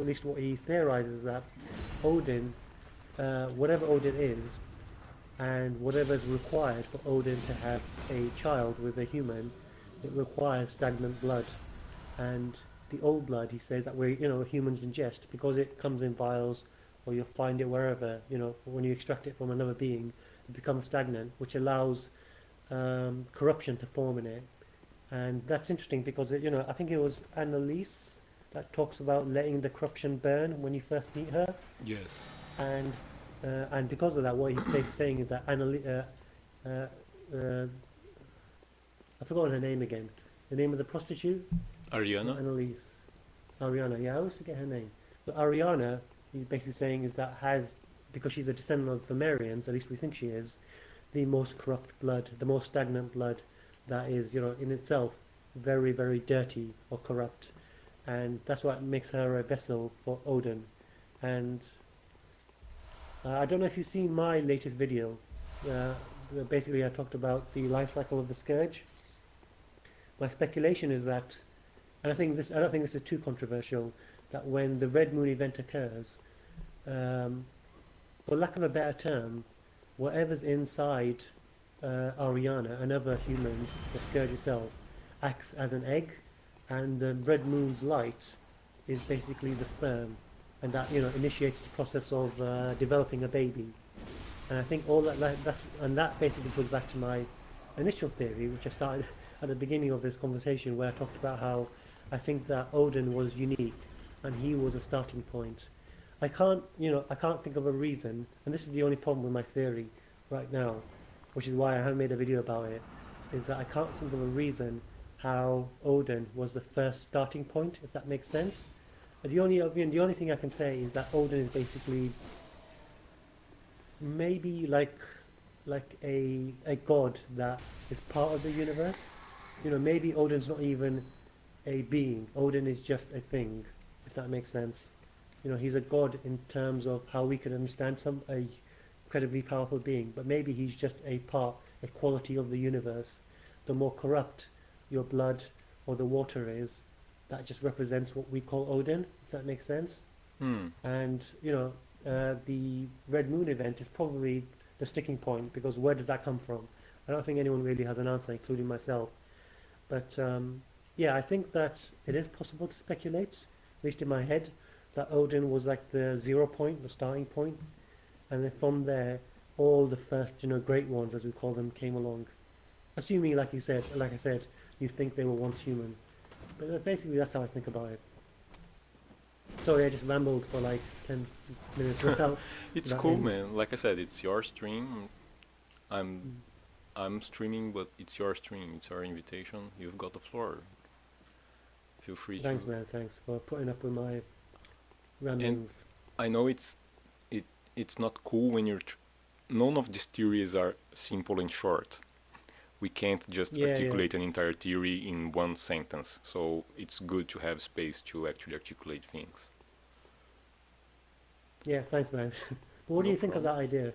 least what he theorizes, is that Odin, whatever Odin is, and whatever is required for Odin to have a child with a human, it requires stagnant blood. And the old blood, he says, that humans ingest, because it comes in vials, or you'll find it wherever, when you extract it from another being, it becomes stagnant, which allows corruption to form in it. And that's interesting because I think it was Annalise that talks about letting the corruption burn when you first meet her, Yes. and because of that, what he's saying is that uh, uh, I've forgotten her name again. The name of the prostitute, not Ariana? Annalise, Ariana. Yeah, I always forget her name. But Ariana, he's basically saying is that has because she's a descendant of the Pthumerians, at least we think she is, the most corrupt blood, the most stagnant blood that is, in itself very, very dirty or corrupt. And that's what makes her a vessel for Odin. And I don't know if you've seen my latest video. Uh, Basically, I talked about the life cycle of the scourge. My speculation is that, and I don't think this is too controversial, that when the red moon event occurs, um, for lack of a better term, whatever's inside Ariana and other humans, the scourge itself, acts as an egg, and the red moon's light is basically the sperm, and that initiates the process of developing a baby. And I think all that that basically goes back to my initial theory, which I started at the beginning of this conversation, where I talked about how I think that Odin was unique, and he was a starting point. I can't think of a reason, and this is the only problem with my theory right now, which is why I haven't made a video about it, is that I can't think of a reason how Odin was the first starting point, if that makes sense. The only thing I can say is that Odin is basically maybe like a god that is part of the universe. Maybe Odin's not even a being. Odin is just a thing, if that makes sense. He's a god in terms of how we can understand a incredibly powerful being, but maybe he's just a quality of the universe. The more corrupt your blood or the water is, that just represents what we call Odin, if that makes sense. Hmm. And the red moon event is probably the sticking point, because where does that come from? I don't think anyone really has an answer, including myself. But yeah, I think that it is possible to speculate, at least in my head, that Odin was like the 0 point, the starting point, and then from there, all the first, great ones, as we call them, came along. Assuming, like I said, you think they were once human. But basically, that's how I think about it. Sorry, I just rambled for like 10 minutes It's without cool, end. man. Like I said, it's your stream. I'm Mm. I'm streaming, but it's your stream. It's our invitation. You've got the floor. Feel free Thanks, to. man. Thanks for putting up with my And ramblings. I know it it's not cool when none of these theories are simple and short. We can't just Yeah, yeah. articulate an entire theory in one sentence. So it's good to have space to actually articulate things. Yeah, thanks, man. But what do No you think of problem. that idea?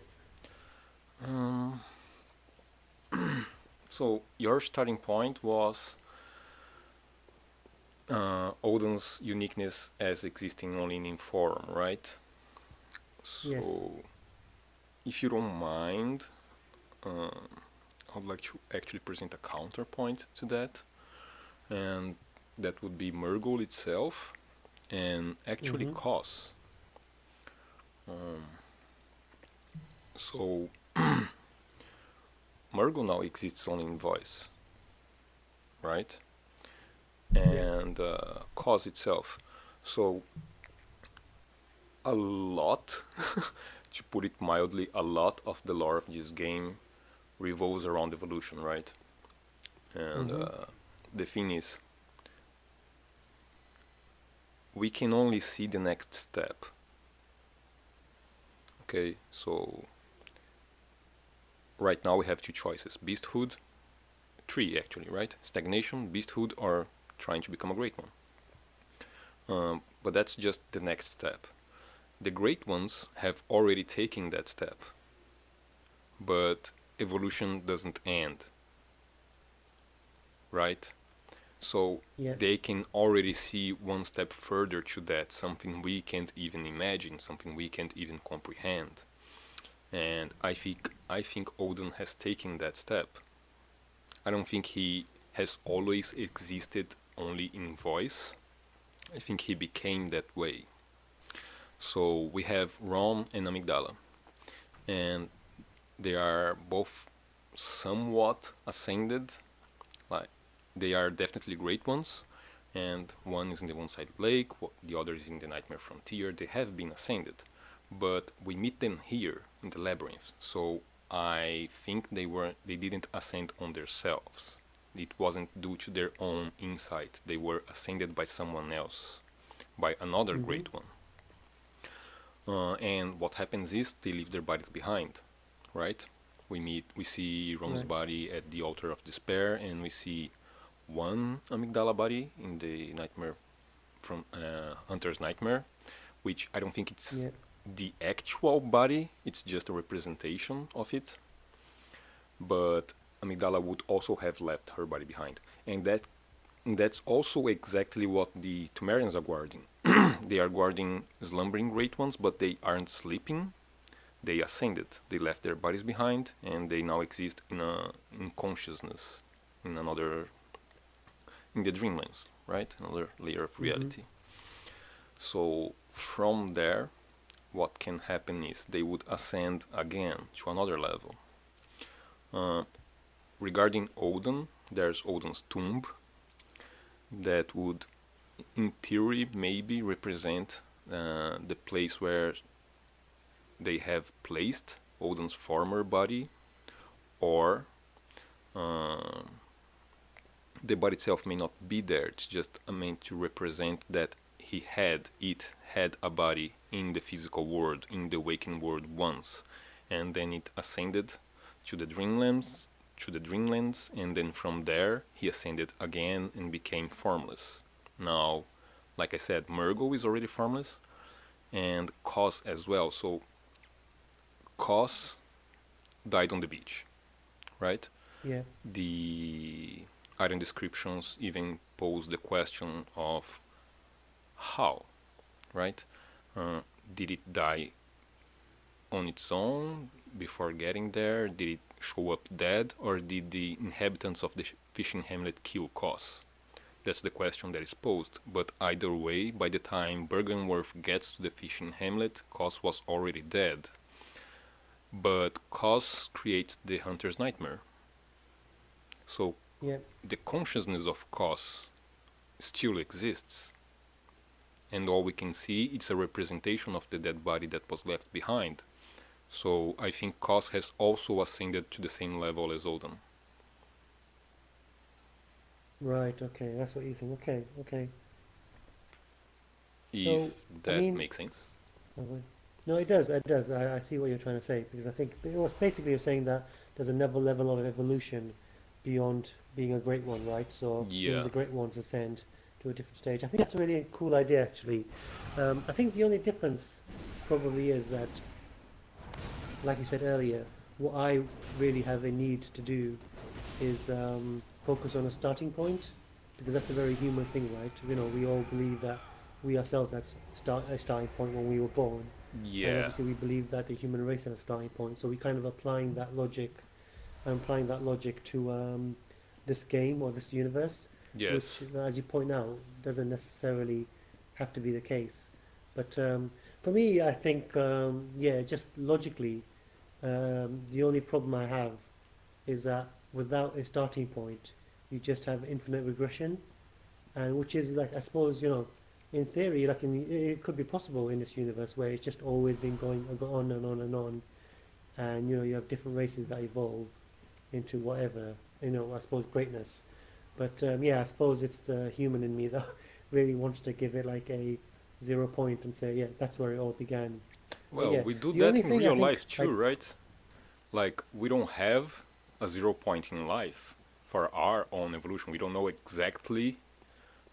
Um, so your starting point was Odin's uniqueness as existing only in form, right? Yes. So, if you don't mind, I'd like to actually present a counterpoint to that, and that would be Murgle itself and actually Mm-hmm. Cos. Um, so, Murgle now exists only in voice, right? Yeah. And Cos itself. So, a lot, to put it mildly, a lot of the lore of this game revolves around evolution, right? And Mm-hmm. the thing is, we can only see the next step. Okay, so right now we have two choices: beasthood, three actually, right? Stagnation, beasthood, or trying to become a great one. But that's just the next step. The great ones have already taken that step, but evolution doesn't end, right? So Yeah. they can already see one step further to that, something we can't even imagine, something we can't even comprehend. And I think Odin has taken that step. I don't think he has always existed only in voice. I think he became that way. So we have Rom and Amygdala, and they are both somewhat ascended. Like they are definitely great ones, and one is in the one-sided lake, the other is in the Nightmare Frontier. They have been ascended, but we meet them here in the labyrinth. So I think they didn't ascend on themselves. It wasn't due to their own insight. They were ascended by someone else, by another Mm-hmm. great one. And what happens is they leave their bodies behind, right? We see Rom's Right. body at the altar of despair, and we see one amygdala body in the nightmare from Hunter's Nightmare, which I don't think it's Yeah. the actual body; it's just a representation of it. But Amygdala would also have left her body behind, and that's also exactly what the Tumerians are guarding. They are guarding slumbering great ones, but they aren't sleeping. They ascended. They left their bodies behind, and they now exist in consciousness, in another in the dreamlands, right? Another layer of Mm-hmm. reality. So from there, what can happen is they would ascend again to another level. Uh, Regarding Odin, there's Odin's tomb that would, in theory, maybe represent the place where they have placed Odin's former body, or uh, the body itself may not be there. It's just meant to represent that it had a body in the physical world, in the waking world once, and then it ascended to the dreamlands, and then from there he ascended again and became formless. Now, like I said, Murgo is already formless, and Kos as well. So Kos died on the beach, right? Yeah. The item descriptions even pose the question of how, right? Uh, did it die on its own before getting there? Did it show up dead, or did the inhabitants of the fishing hamlet kill Kos? That's the question that is posed. But either way, by the time Bergenworth gets to the fishing hamlet, Kos was already dead. But Kos creates the hunter's nightmare. So Yeah. the consciousness of Kos still exists, and all we can see is a representation of the dead body that was left behind. So I think Kos has also ascended to the same level as Odin, Right. Okay. That's what you think. Okay. Okay. So, if I that mean, makes sense. okay. No, it does. It does. I see what you're trying to say because I think it was basically you're saying that there's another level of evolution beyond being a great one, right? So, even Yeah, the great ones ascend to a different stage. I think that's a really cool idea, actually. I think the only difference probably is that, like you said earlier, what I really have a need to do is focus on a starting point because that's a very human thing, right? You know, we all believe that we ourselves had a starting point when we were born, and yeah, obviously we believe that the human race had a starting point. So we kind of applying that logic and applying that logic to this game or this universe, which, yes, as you point out, doesn't necessarily have to be the case. But for me, I think, yeah, just logically, the only problem I have is that without a starting point, you just have infinite regression, and which is like I suppose in theory, like it could be possible in this universe where it's just always been going on and on and on, and you have different races that evolve into whatever I suppose greatness. But yeah, I suppose it's the human in me that really wants to give it like a 0 point and say, yeah, that's where it all began. But well, yeah, we do the that only in thing I real think life too, like right? Like, we don't have a 0 point in life for our own evolution. We don't know exactly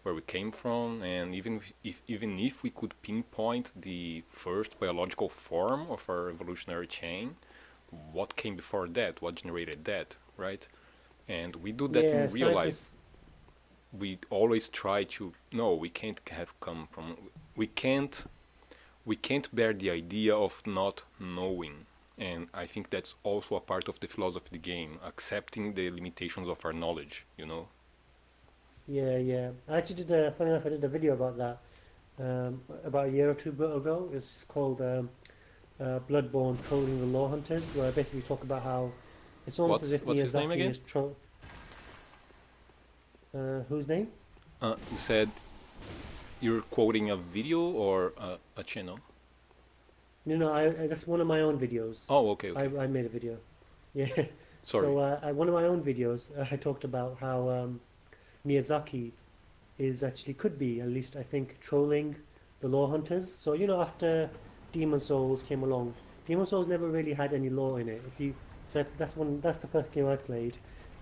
where we came from, and even if we could pinpoint the first biological form of our evolutionary chain, what came before that, what generated that, right? And we do that yeah, in real life. scientists. we always try to no, we can't have come from we can't bear the idea of not knowing. And I think that's also a part of the philosophy of the game, accepting the limitations of our knowledge, you know? Yeah, yeah. I actually did a funny enough. I did a video about that about a year or two ago. It's called Bloodborne trolling the law hunters, where I basically talk about how it's almost as if What's his name Miyazaki again? is troll. Whose name? You said you're quoting a video or a channel? No, no. That's one of my own videos. Oh, okay, okay. I made a video. Yeah. Sorry. So one of my own videos, I talked about how Miyazaki is actually could be at least I think trolling the lore hunters. So after Demon Souls came along, Demon Souls never really had any lore in it. If you so that's the first game I played,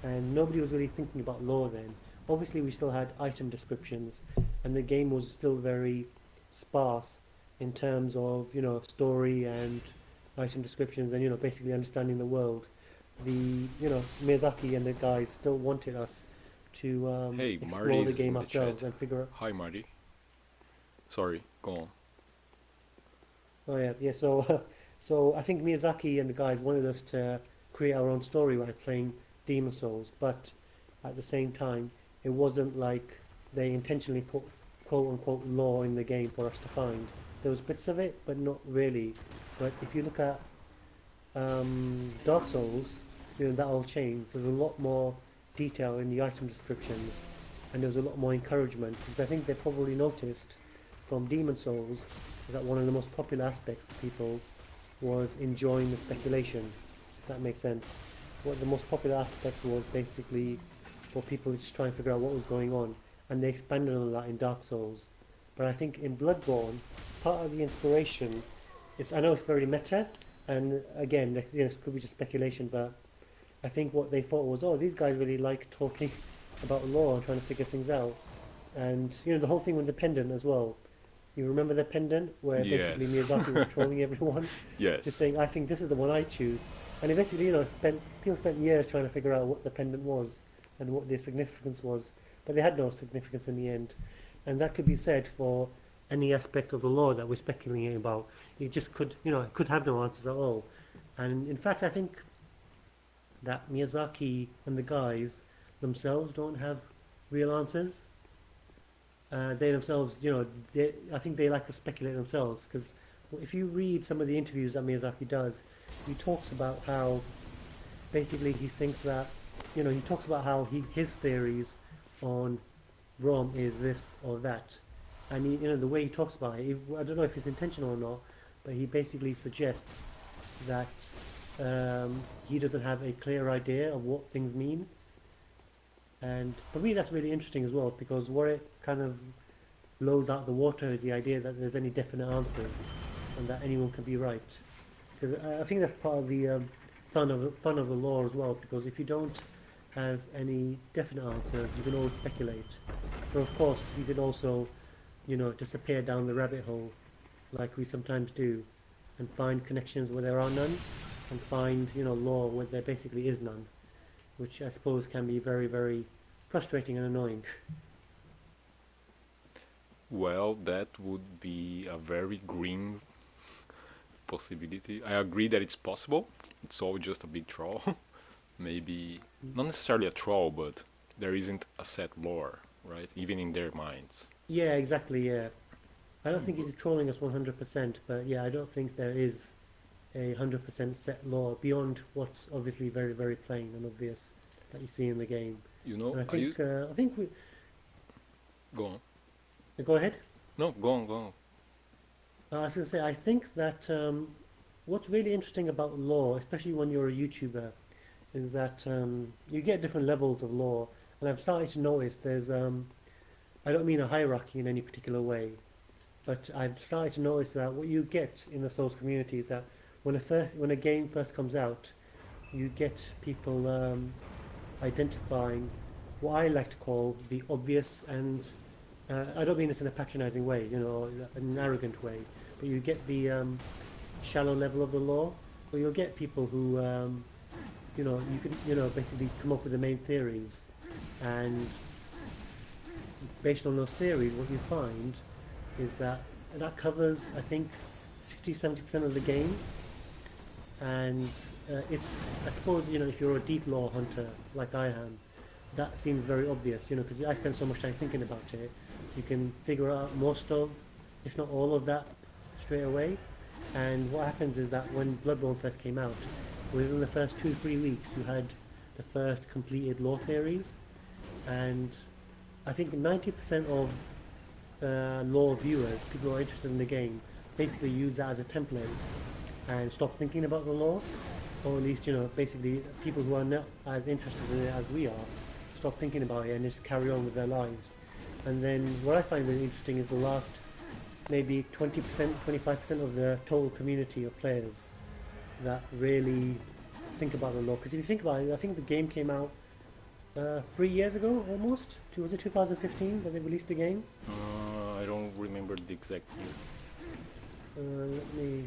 and nobody was really thinking about lore then. Obviously, we still had item descriptions, and the game was still very sparse in terms of story and item descriptions and basically understanding the world. Miyazaki and the guys still wanted us to Hey, explore the Marty's game in the ourselves chat. and figure out. Hi, Marty. Sorry, go on. Oh yeah, yeah. So, so I think Miyazaki and the guys wanted us to create our own story while playing Demon Souls, but at the same time, it wasn't like they intentionally put quote unquote lore in the game for us to find. There was bits of it, but not really. But if you look at Dark Souls, that all changed. There's a lot more detail in the item descriptions, and there was a lot more encouragement because I think they probably noticed from Demon Souls that one of the most popular aspects for people was enjoying the speculation, if that makes sense. What the most popular aspect was basically for people to just try and figure out what was going on, and they expanded on that in Dark Souls. But I think in Bloodborne, part of the inspiration is I know it's very meta, and again, this could be just speculation, but I think what they thought was, oh, these guys really like talking about lore and trying to figure things out. And the whole thing with the pendant as well. You remember the pendant where Yes. basically Miyazaki was trolling everyone, just Yes. saying, "I think this is the one I choose." And he basically, people spent years trying to figure out what the pendant was and what their significance was, but they had no significance in the end. And that could be said for any aspect of the law that we're speculating about. It just could, it could have no answers at all. And in fact, I think that Miyazaki and the guys themselves don't have real answers. They themselves, I think they like to speculate themselves because if you read some of the interviews that Miyazaki does, he talks about how basically he thinks that, he talks about how his theories on Rome is this or that, and the way he talks about it, I don't know if it's intentional or not, but he basically suggests that he doesn't have a clear idea of what things mean, and for me that's really interesting as well because what it kind of blows out the water is the idea that there's any definite answers and that anyone can be right. Because I think that's part of the fun of the law as well. Because if you don't have any definite answers, you can always speculate. But of course, you can also, disappear down the rabbit hole, like we sometimes do, and find connections where there are none, and find law where there basically is none, which I suppose can be very very frustrating and annoying. Well, that would be a very green possibility. I agree that it's possible. It's all just a big troll. Maybe not necessarily a troll, but there isn't a set lore, right? Even in their minds. Yeah, exactly. Yeah, I don't think B- he's trolling us 100%, but yeah, I don't think there is a 100% set law beyond what's obviously very, very plain and obvious that you see in the game. You know, And I think we go on. go ahead. No, go on, go on. I was going to say, I think that what's really interesting about law, especially when you're a YouTuber, is that you get different levels of law. And I've started to notice I don't mean a hierarchy in any particular way, but I've started to notice that what you get in the Souls community is that when a game first comes out, you get people identifying what I like to call the obvious, and I don't mean this in a patronizing way, in an arrogant way, but you get the shallow level of the law, where you'll get people who, you can, basically come up with the main theories, and based on those theories, what you find is that that covers, I think, 60-70% of the game. And it's, I suppose, if you're a deep lore hunter like I am, that seems very obvious, because I spend so much time thinking about it. You can figure out most of, if not all of that, straight away. And what happens is that when Bloodborne first came out, within the first 2-3 weeks, you had the first completed lore theories, and I think 90% of lore viewers, people who are interested in the game, basically use that as a template and stop thinking about the lore, or at least basically people who are not as interested in it as we are stop thinking about it and just carry on with their lives. And then what I find really interesting is the last maybe 20%, 25% of the total community of players that really think about the lore. Because if you think about it, I think the game came out 3 years ago almost. Was it 2015 that they released the game? I don't remember the exact year. Let me.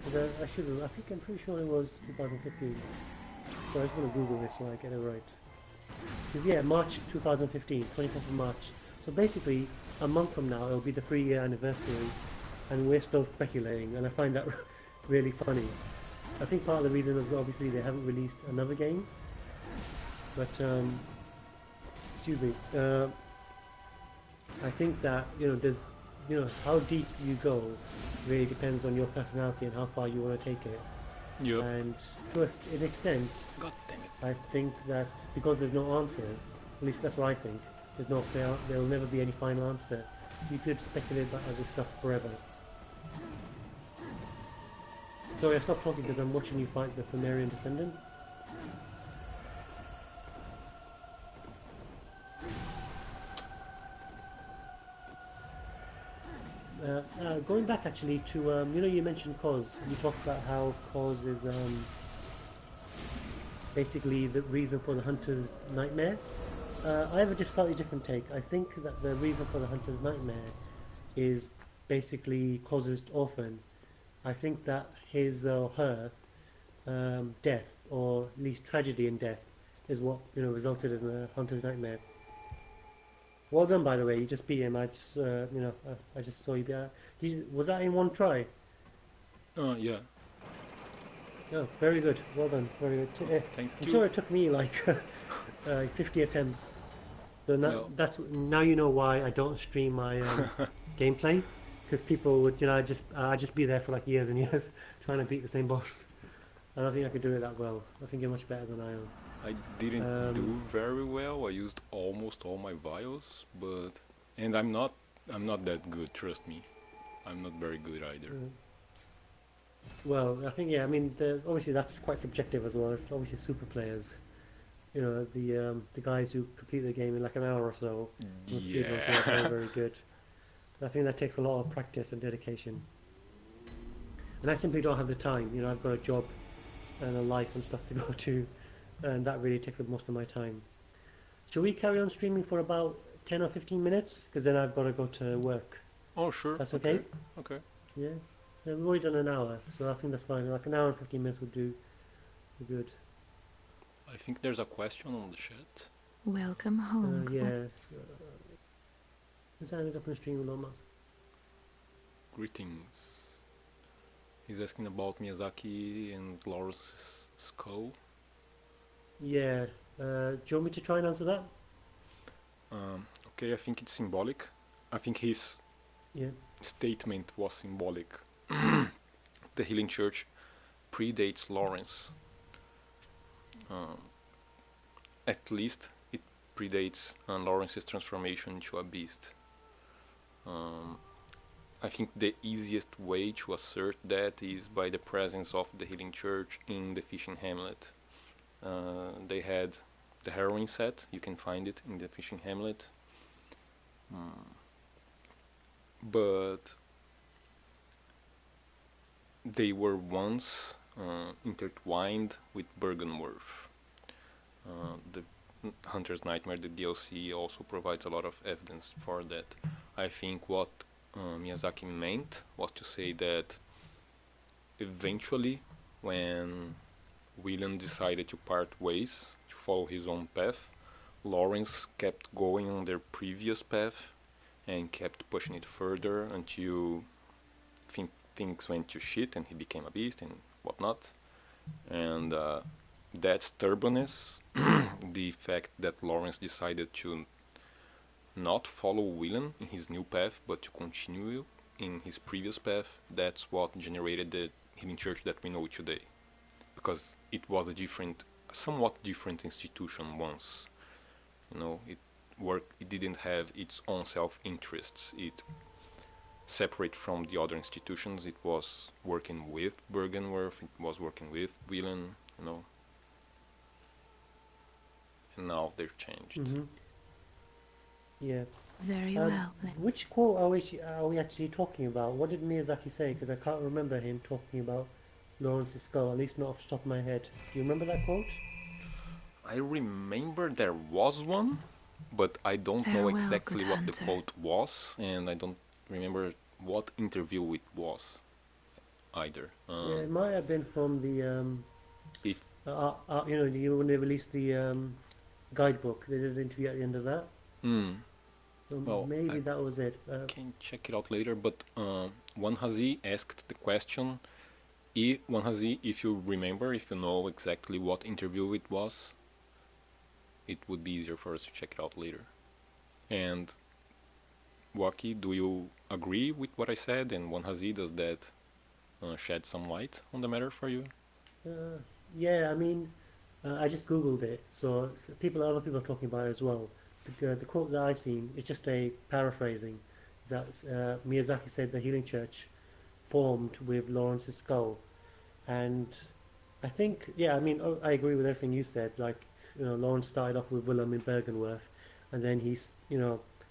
Because I should have. I think I'm pretty sure it was 2015. So I just want to Google this so I get it right. Yeah, March 2015, 24th of March. So basically, a month from now, it'll be the 3-year anniversary, and we're still speculating, and I find that really funny. I think part of the reason is obviously they haven't released another game, but excuse me. I think that there's how deep you go really depends on your personality and how far you want to take it. Yep. And to an extent, God damn it. I think that because there's no answers, at least that's what I think. There'll never be any final answer. You could speculate about other stuff forever. Sorry, I stopped talking because I'm watching you fight the Phanarian Descendant. Going back actually to you mentioned cause. You talked about how cause is basically the reason for the hunter's nightmare. I have a slightly different take. I think that the reason for the hunter's nightmare is basically causes orphan. I think that his or her death, or at least tragedy in death, is what resulted in the hunter's nightmare. Well done, by the way. You just beat him. I just saw you beat. Was that in one try? Yeah. Oh, very good. Well done. Very good. Thank I'm you. sure it took me like 50 attempts. So Well, now you know why I don't stream my gameplay, because people would I just be there for like years and years trying to beat the same boss. I don't think I could do it that well. I think you're much better than I am. I didn't Um, do very well. I used almost all my vials, but and I'm not that good, trust me. I'm not very good either. uh, well, I think yeah. I mean, obviously that's quite subjective as well. It's obviously super players. The guys who complete the game in like an hour or so on speedruns who are very Yeah. very good. I think that takes a lot of practice and dedication. And I simply don't have the time. I've got a job and a life and stuff to go to, and that really takes up most of my time. Shall we carry on streaming for about 10 or 15 minutes? Because then I've got to go to work. Oh, sure. That's Okay. okay? Okay. Yeah? Yeah, we've already done an hour, so I think that's fine. Like an hour and 15 minutes would do. Be good. I think there's a question on the chat. Welcome home. Yeah. Let's end up in the stream with Lomas. Greetings. He's asking about Miyazaki and Lawrence's skull. Yeah. Do you want me to try and answer that? Okay, I think it's symbolic. I think his Yeah. statement was symbolic. The Healing Church predates Lawrence. Um, at least it predates Lawrence's transformation into a beast. Um, I think the easiest way to assert that is by the presence of the Healing Church in the fishing hamlet. They had the heroin set, you can find it in the fishing hamlet. But they were once intertwined with Bergenworth. The Hunter's Nightmare, the DLC, also provides a lot of evidence for that. I think what Miyazaki meant was to say that eventually, when William decided to part ways, to follow his own path, Lawrence kept going on their previous path and kept pushing it further until things went to shit and he became a beast and whatnot. And that stubbornness, the fact that Lawrence decided to not follow William in his new path, but to continue in his previous path, that's what generated the Healing Church that we know today. Because it was a somewhat different institution once. It didn't have its own self-interests. It separate from the other institutions. It was working with Bergenworth. It was working with William. And now they've changed. Mm-hmm. Yeah. Very well, then. Which quote are we actually talking about? What did Miyazaki say? Because I can't remember him talking about Lawrence's skull, at least not off the top of my head. Do you remember that quote? I remember there was one, but I don't know Farewell, exactly good what the hunter. quote was, and I don't remember what interview it was either. Yeah, it might have been from the If when they released the guidebook, they did an interview at the end of that. mm, So well, maybe I that was it. can check it out later, but Wanhazi asked the question. Wanhazi, if you remember, if you know exactly what interview it was, it would be easier for us to check it out later. And Wacky, do you agree with what I said? And Wanhazi, does that shed some light on the matter for you? Uh, yeah, I mean, I just googled it, so other people are talking about it as well. The quote that I've seen is just a paraphrasing. Is that Miyazaki said the Healing Church formed with Lawrence's skull, and I think, yeah, I mean, I agree with everything you said. Like, Lawrence started off with Willem in Bergenworth, and then he's,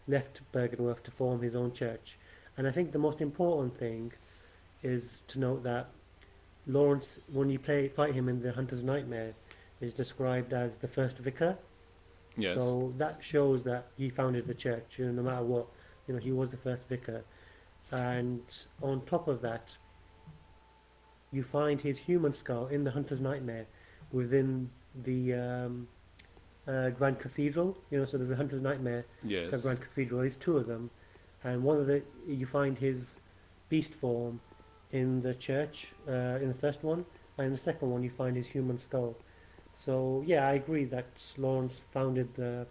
left Bergenworth to form his own church. And I think the most important thing is to note that Lawrence, when you fight him in the Hunter's Nightmare, is described as the first vicar. Yes. So that shows that he founded the church. No matter what, he was the first vicar. And on top of that, you find his human skull in the Hunter's Nightmare within the Grand Cathedral. So there's a Hunter's Nightmare, Yes. the Grand Cathedral. There's two of them, and you find his beast form in the church, in the first one, and in the second one you find his human skull. So yeah, I agree that Lawrence founded the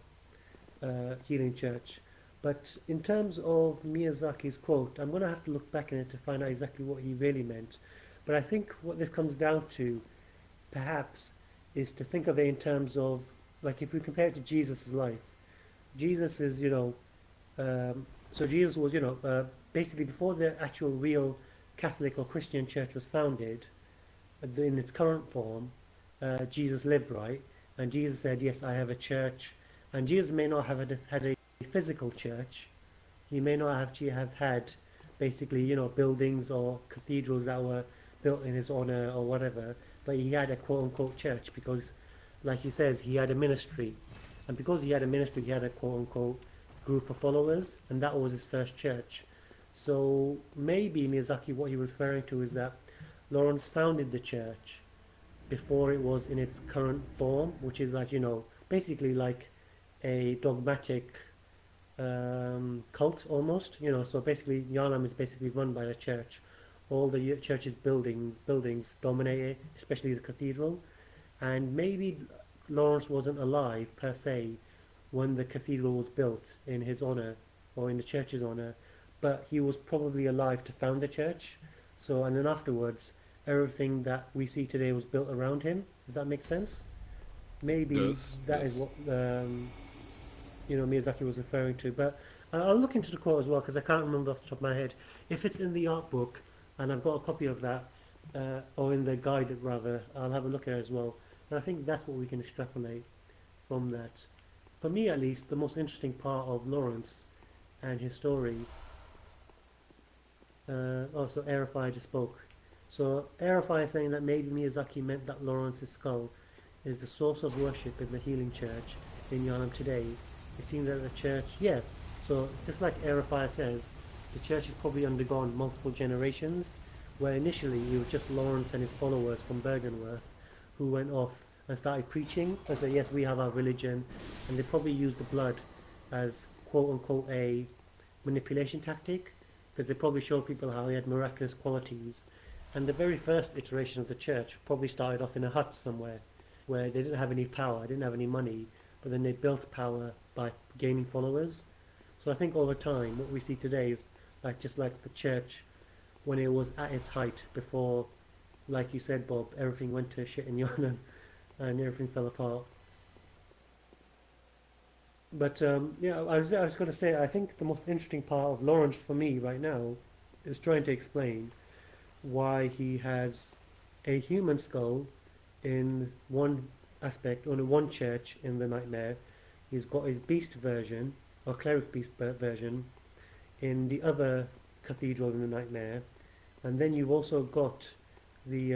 Healing Church. But in terms of Miyazaki's quote, I'm going to have to look back in it to find out exactly what he really meant. But I think what this comes down to, perhaps, is to think of it in terms of, like, if we compare it to Jesus' life. Jesus is, so Jesus was, basically before the actual real Catholic or Christian church was founded, in its current form, Jesus lived, right? And Jesus said, yes, I have a church. And Jesus may not have had a physical church. He may not actually have had, basically, buildings or cathedrals that were built in his honor or whatever. But he had a quote-unquote church because, like he says, he had a ministry. And because he had a ministry, he had a quote-unquote group of followers. And that was his first church. So maybe Miyazaki, what he was referring to is that Lawrence founded the church before it was in its current form, which is like, basically like a dogmatic cult almost. So basically Yarnam is basically run by the church. All the church's buildings dominate it, especially the cathedral. And maybe Lawrence wasn't alive per se when the cathedral was built in his honor or in the church's honor, but he was probably alive to found the church. So, and then afterwards, everything that we see today was built around him. Does that make sense? Maybe that is what Miyazaki was referring to. But I'll look into the quote as well because I can't remember off the top of my head. If it's in the art book, and I've got a copy of that, or in the guide rather, I'll have a look at it as well. And I think that's what we can extrapolate from that. For me, at least, the most interesting part of Lawrence and his story. Also, Aerofire just spoke. So Aerofire is saying that maybe Miyazaki meant that Lawrence's skull is the source of worship in the Healing Church in Yarnam today. It seems that the church, yeah. So just like Aerofire says, the church has probably undergone multiple generations, where initially it was just Lawrence and his followers from Bergenworth who went off and started preaching and said, yes, we have our religion, and they probably used the blood as quote unquote a manipulation tactic because they probably showed people how he had miraculous qualities. And the very first iteration of the church probably started off in a hut somewhere where they didn't have any power, didn't have any money, but then they built power by gaining followers. So I think over time, what we see today is like just like the church when it was at its height before, like you said, Bob, everything went to shit in Yarnum and everything fell apart. But yeah, I was going to say, I think the most interesting part of Lawrence for me right now is trying to explain why he has a human skull in one aspect, or in one church in the Nightmare. He's got his beast version, or cleric beast version, in the other cathedral in the Nightmare. And then you've also got the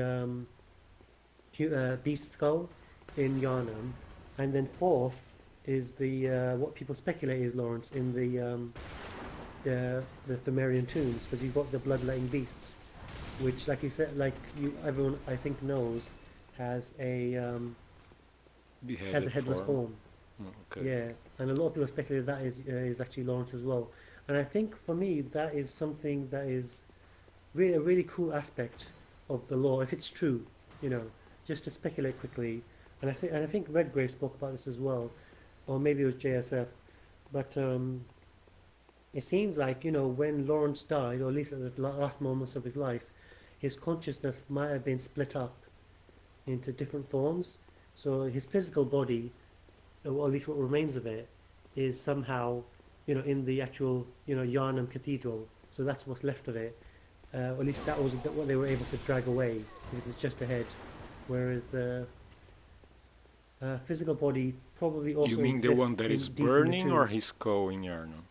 beast skull in Yarnum. And then fourth is the what people speculate is Lawrence in the Sumerian tombs, because you've got the bloodletting beasts, which, like you said, like you everyone I think knows, has a Beheaded headless form. form. Okay. Yeah, and a lot of people speculate that is actually Lawrence as well. And I think for me that is something that is really a really cool aspect of the law, if it's true, you know. Just to speculate quickly, and I think Redgrave spoke about this as well, or maybe it was JSF, but it seems like when Lawrence died, or at least at the last moments of his life, his consciousness might have been split up into different forms. So his physical body, or at least what remains of it, is somehow, in the actual, Yarnum Cathedral. So that's what's left of it. Or at least that was what they were able to drag away because it's just ahead. Whereas the physical body probably You also mean the one exists that is in deep in the burning or tombs. his skull in Yarnum?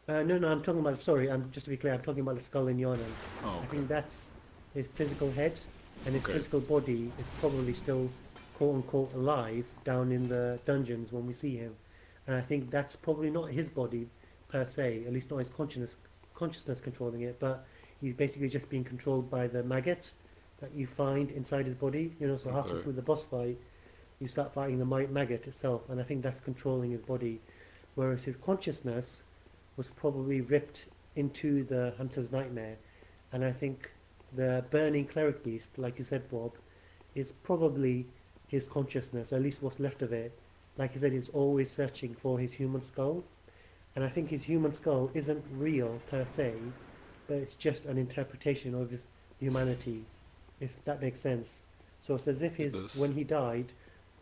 No, no, I'm talking about. Sorry, just to be clear, I'm talking about the skull in Yonam. Oh, I okay. think that's his physical head, and his Okay. physical body is probably still quote unquote alive down in the dungeons when we see him. And I think that's probably not his body per se, at least not his consciousness controlling it, but he's basically just being controlled by the maggot that you find inside his body. So halfway Okay. through the boss fight, you start fighting the maggot itself, and I think that's controlling his body, whereas his consciousness was probably ripped into the hunter's nightmare. And I think the burning cleric beast, like you said, Bob, is probably his consciousness, at least what's left of it. Like you said, he's always searching for his human skull. And I think his human skull isn't real per se, but it's just an interpretation of his humanity, if that makes sense. So it's as if It does. when he died,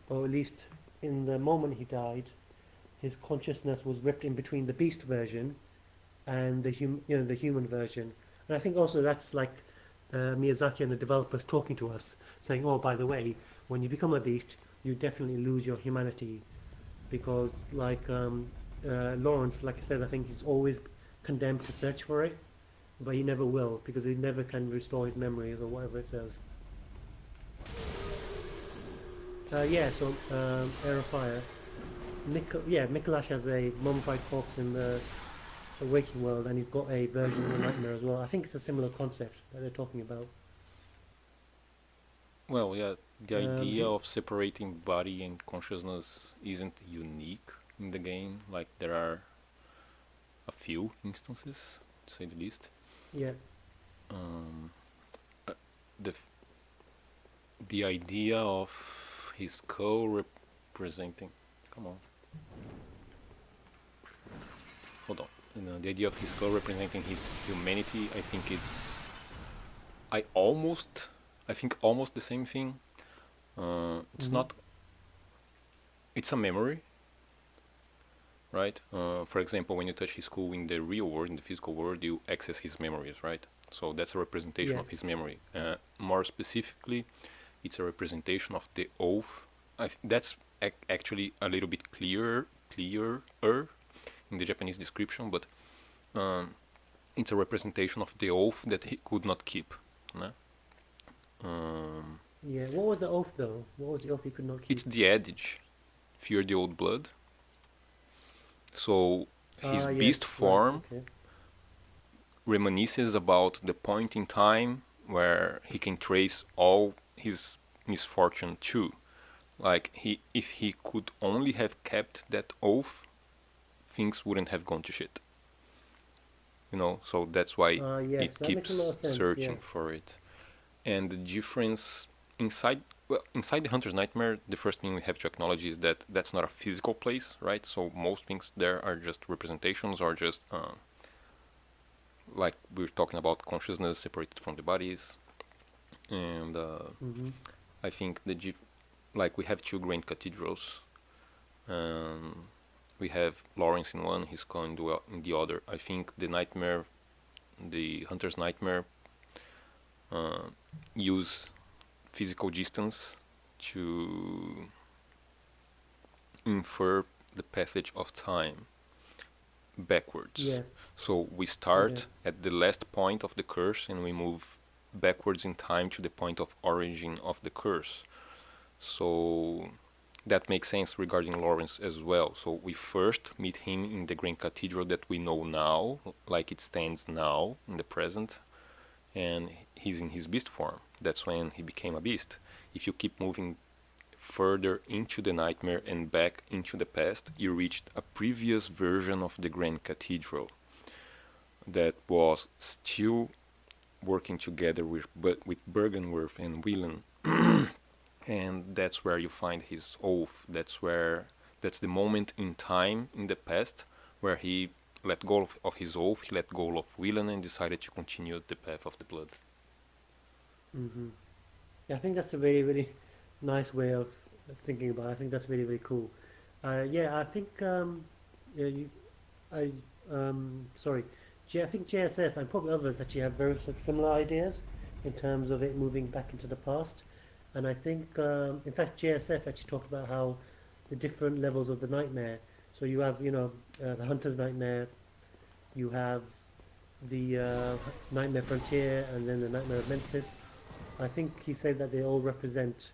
or at least in the moment he died, his consciousness was ripped in between the beast version and the human version. And I think also that's like Miyazaki and the developers talking to us, saying, "Oh, by the way, when you become a beast, you definitely lose your humanity because, like Lawrence, like I said, I think he's always condemned to search for it, but he never will because he never can restore his memories or whatever it says." Yeah, so Air of Fire. Yeah, Mikolash has a mummified corpse in the waking world, and he's got a version in the nightmare as well. I think it's a similar concept that they're talking about. Well, yeah, the idea Do of separating body and consciousness isn't unique in the game. Like, there are a few instances, to say the least. Yeah, Um, uh, the the idea of his skull representing. Come on, hold on. The idea of his skull representing his humanity. I almost. I think almost the same thing. It's hmm not. It's a memory, right? For example, when you touch his skull in the real world, in the physical world, you access his memories, right? So that's a representation yeah, of his memory. More specifically, it's a representation of the oath. That's actually a little bit clearer in the Japanese description, but um, it's a representation of the oath that he could not keep. No? Um, yeah. What was the oath though? What was the oath he could not it's keep? the adage, fear the old blood. So his Ah, beast yes, right, form okay. reminisces about the point in time where he can trace all his misfortune to. Like, if he could only have kept that oath things wouldn't have gone to shit. So that's why Yes, it that makes a lot keeps of sense. searching Yeah. for it. And the difference inside, well, inside the Hunter's Nightmare, the first thing we have to acknowledge is that that's not a physical place, right? So most things there are just representations, or just like we are talking about, consciousness separated from the bodies. And Mhm. I think like we have two grand cathedrals. Um, we have Lawrence in one, his Conan Doyle in the other. I think the Hunter's Nightmare, uh, use physical distance to infer the passage of time backwards. Yeah. So we Yeah. start at the last point of the curse and we move backwards in time to the point of origin of the curse. So that makes sense regarding Lawrence as well. So we first meet him in the Grand Cathedral that we know now, like it stands now in the present, and he's in his beast form. That's when he became a beast. If you keep moving further into the nightmare and back into the past, you reached a previous version of the Grand Cathedral that was still working together with Bergenworth and Whelan, and that's where you find his oath. That's the moment in time in the past where he let go of his oath, he let go of Whelan, and decided to continue the path of the blood. Mhm. Yeah, I think that's a very, very nice way of thinking about it. I think that's really, really cool. Yeah, I think yeah, I sorry, I think JSF and probably others actually have very similar ideas in terms of it moving back into the past. And I think, in fact, JSF actually talked about how the different levels of the nightmare. So you have, the Hunter's Nightmare, you have the Nightmare Frontier, and then the Nightmare of Mensis. I think he said that they all represent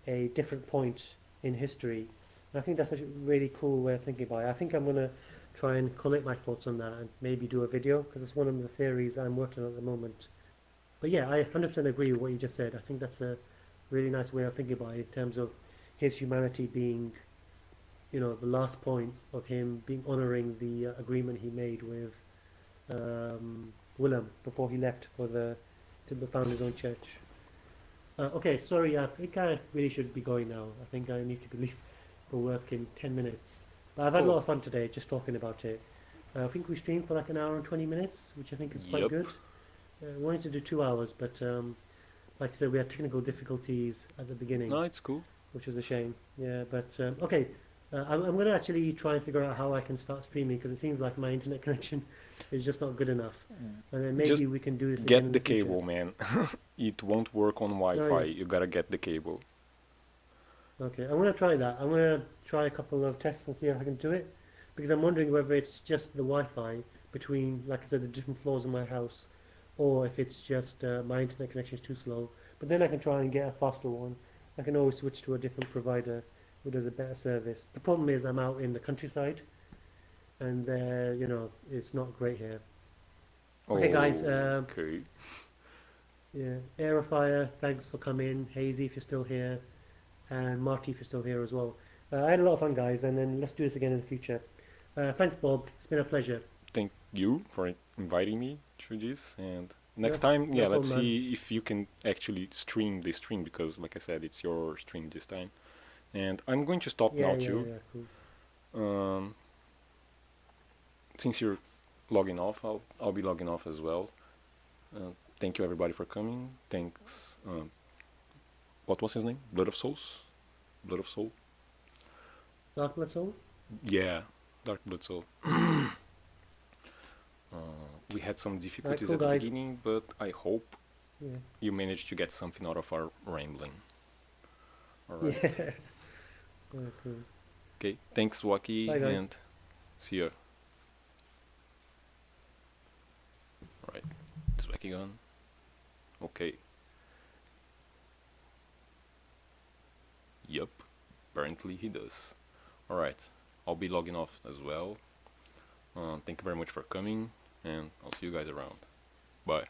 a different point in history. And I think that's a really cool way of thinking about it. I think I'm going to try and collect my thoughts on that and maybe do a video because it's one of the theories I'm working on at the moment. But yeah, I 100% agree with what you just said. I think that's a really nice way of thinking about it in terms of his humanity being, the last point of him being honoring the agreement he made with Willem before he left to found his own church. Okay, sorry, I think I really should be going now. I think I need to leave for work in 10 minutes. But I've had a lot Oh, of fun today just talking about it. I think we streamed for like an hour and 20 minutes, which I think is quite yep. good. I wanted to do 2 hours, but like I said, we had technical difficulties at the beginning, No, it's cool. which was a shame. Yeah, but okay. I'm going to actually try and figure out how I can start streaming because it seems like my internet connection is just not good enough. And then Just maybe we can do this again get in the the future. cable, man. It won't work on Oh, Wi-Fi. yeah. You gotta get the cable. Okay, I'm gonna try that. I'm gonna try a couple of tests and see if I can do it, because I'm wondering whether it's just the Wi-Fi between, like I said, the different floors in my house, or if it's just my internet connection is too slow. But then I can try and get a faster one. I can always switch to a different provider who does a better service. The problem is I'm out in the countryside, and it's not great here. Okay, guys. Okay. Yeah, Aerofire, thanks for coming. Hazy, if you're still here. And Marty if you're still here as well. I had a lot of fun, guys, and then let's do this again in the future. Thanks, Bob. It's been a pleasure. Thank you for inviting me to this. And next No, time, no yeah, let's problem, man. see if you can actually stream the stream because, like I said, it's your stream this time. And I'm going to stop Yeah, now yeah, too. yeah, cool. Um, since you're logging off, I'll be logging off as well. Thank you everybody for coming. Thanks. What was his name? Blood of Souls. Blood of Soul. Dark Blood Soul? Yeah, Dark Blood Soul. We had some Alright, difficulties cool, at the guys. beginning, but I hope Yeah. you managed to get something out of our rambling. All Yeah. right. Cool. Okay. Thanks, Wacky, Bye, guys. and see ya. All right. Is Wacky gone? Okay. Yup. Apparently he does. All right. I'll be logging off as well. Thank you very much for coming, and I'll see you guys around. Bye.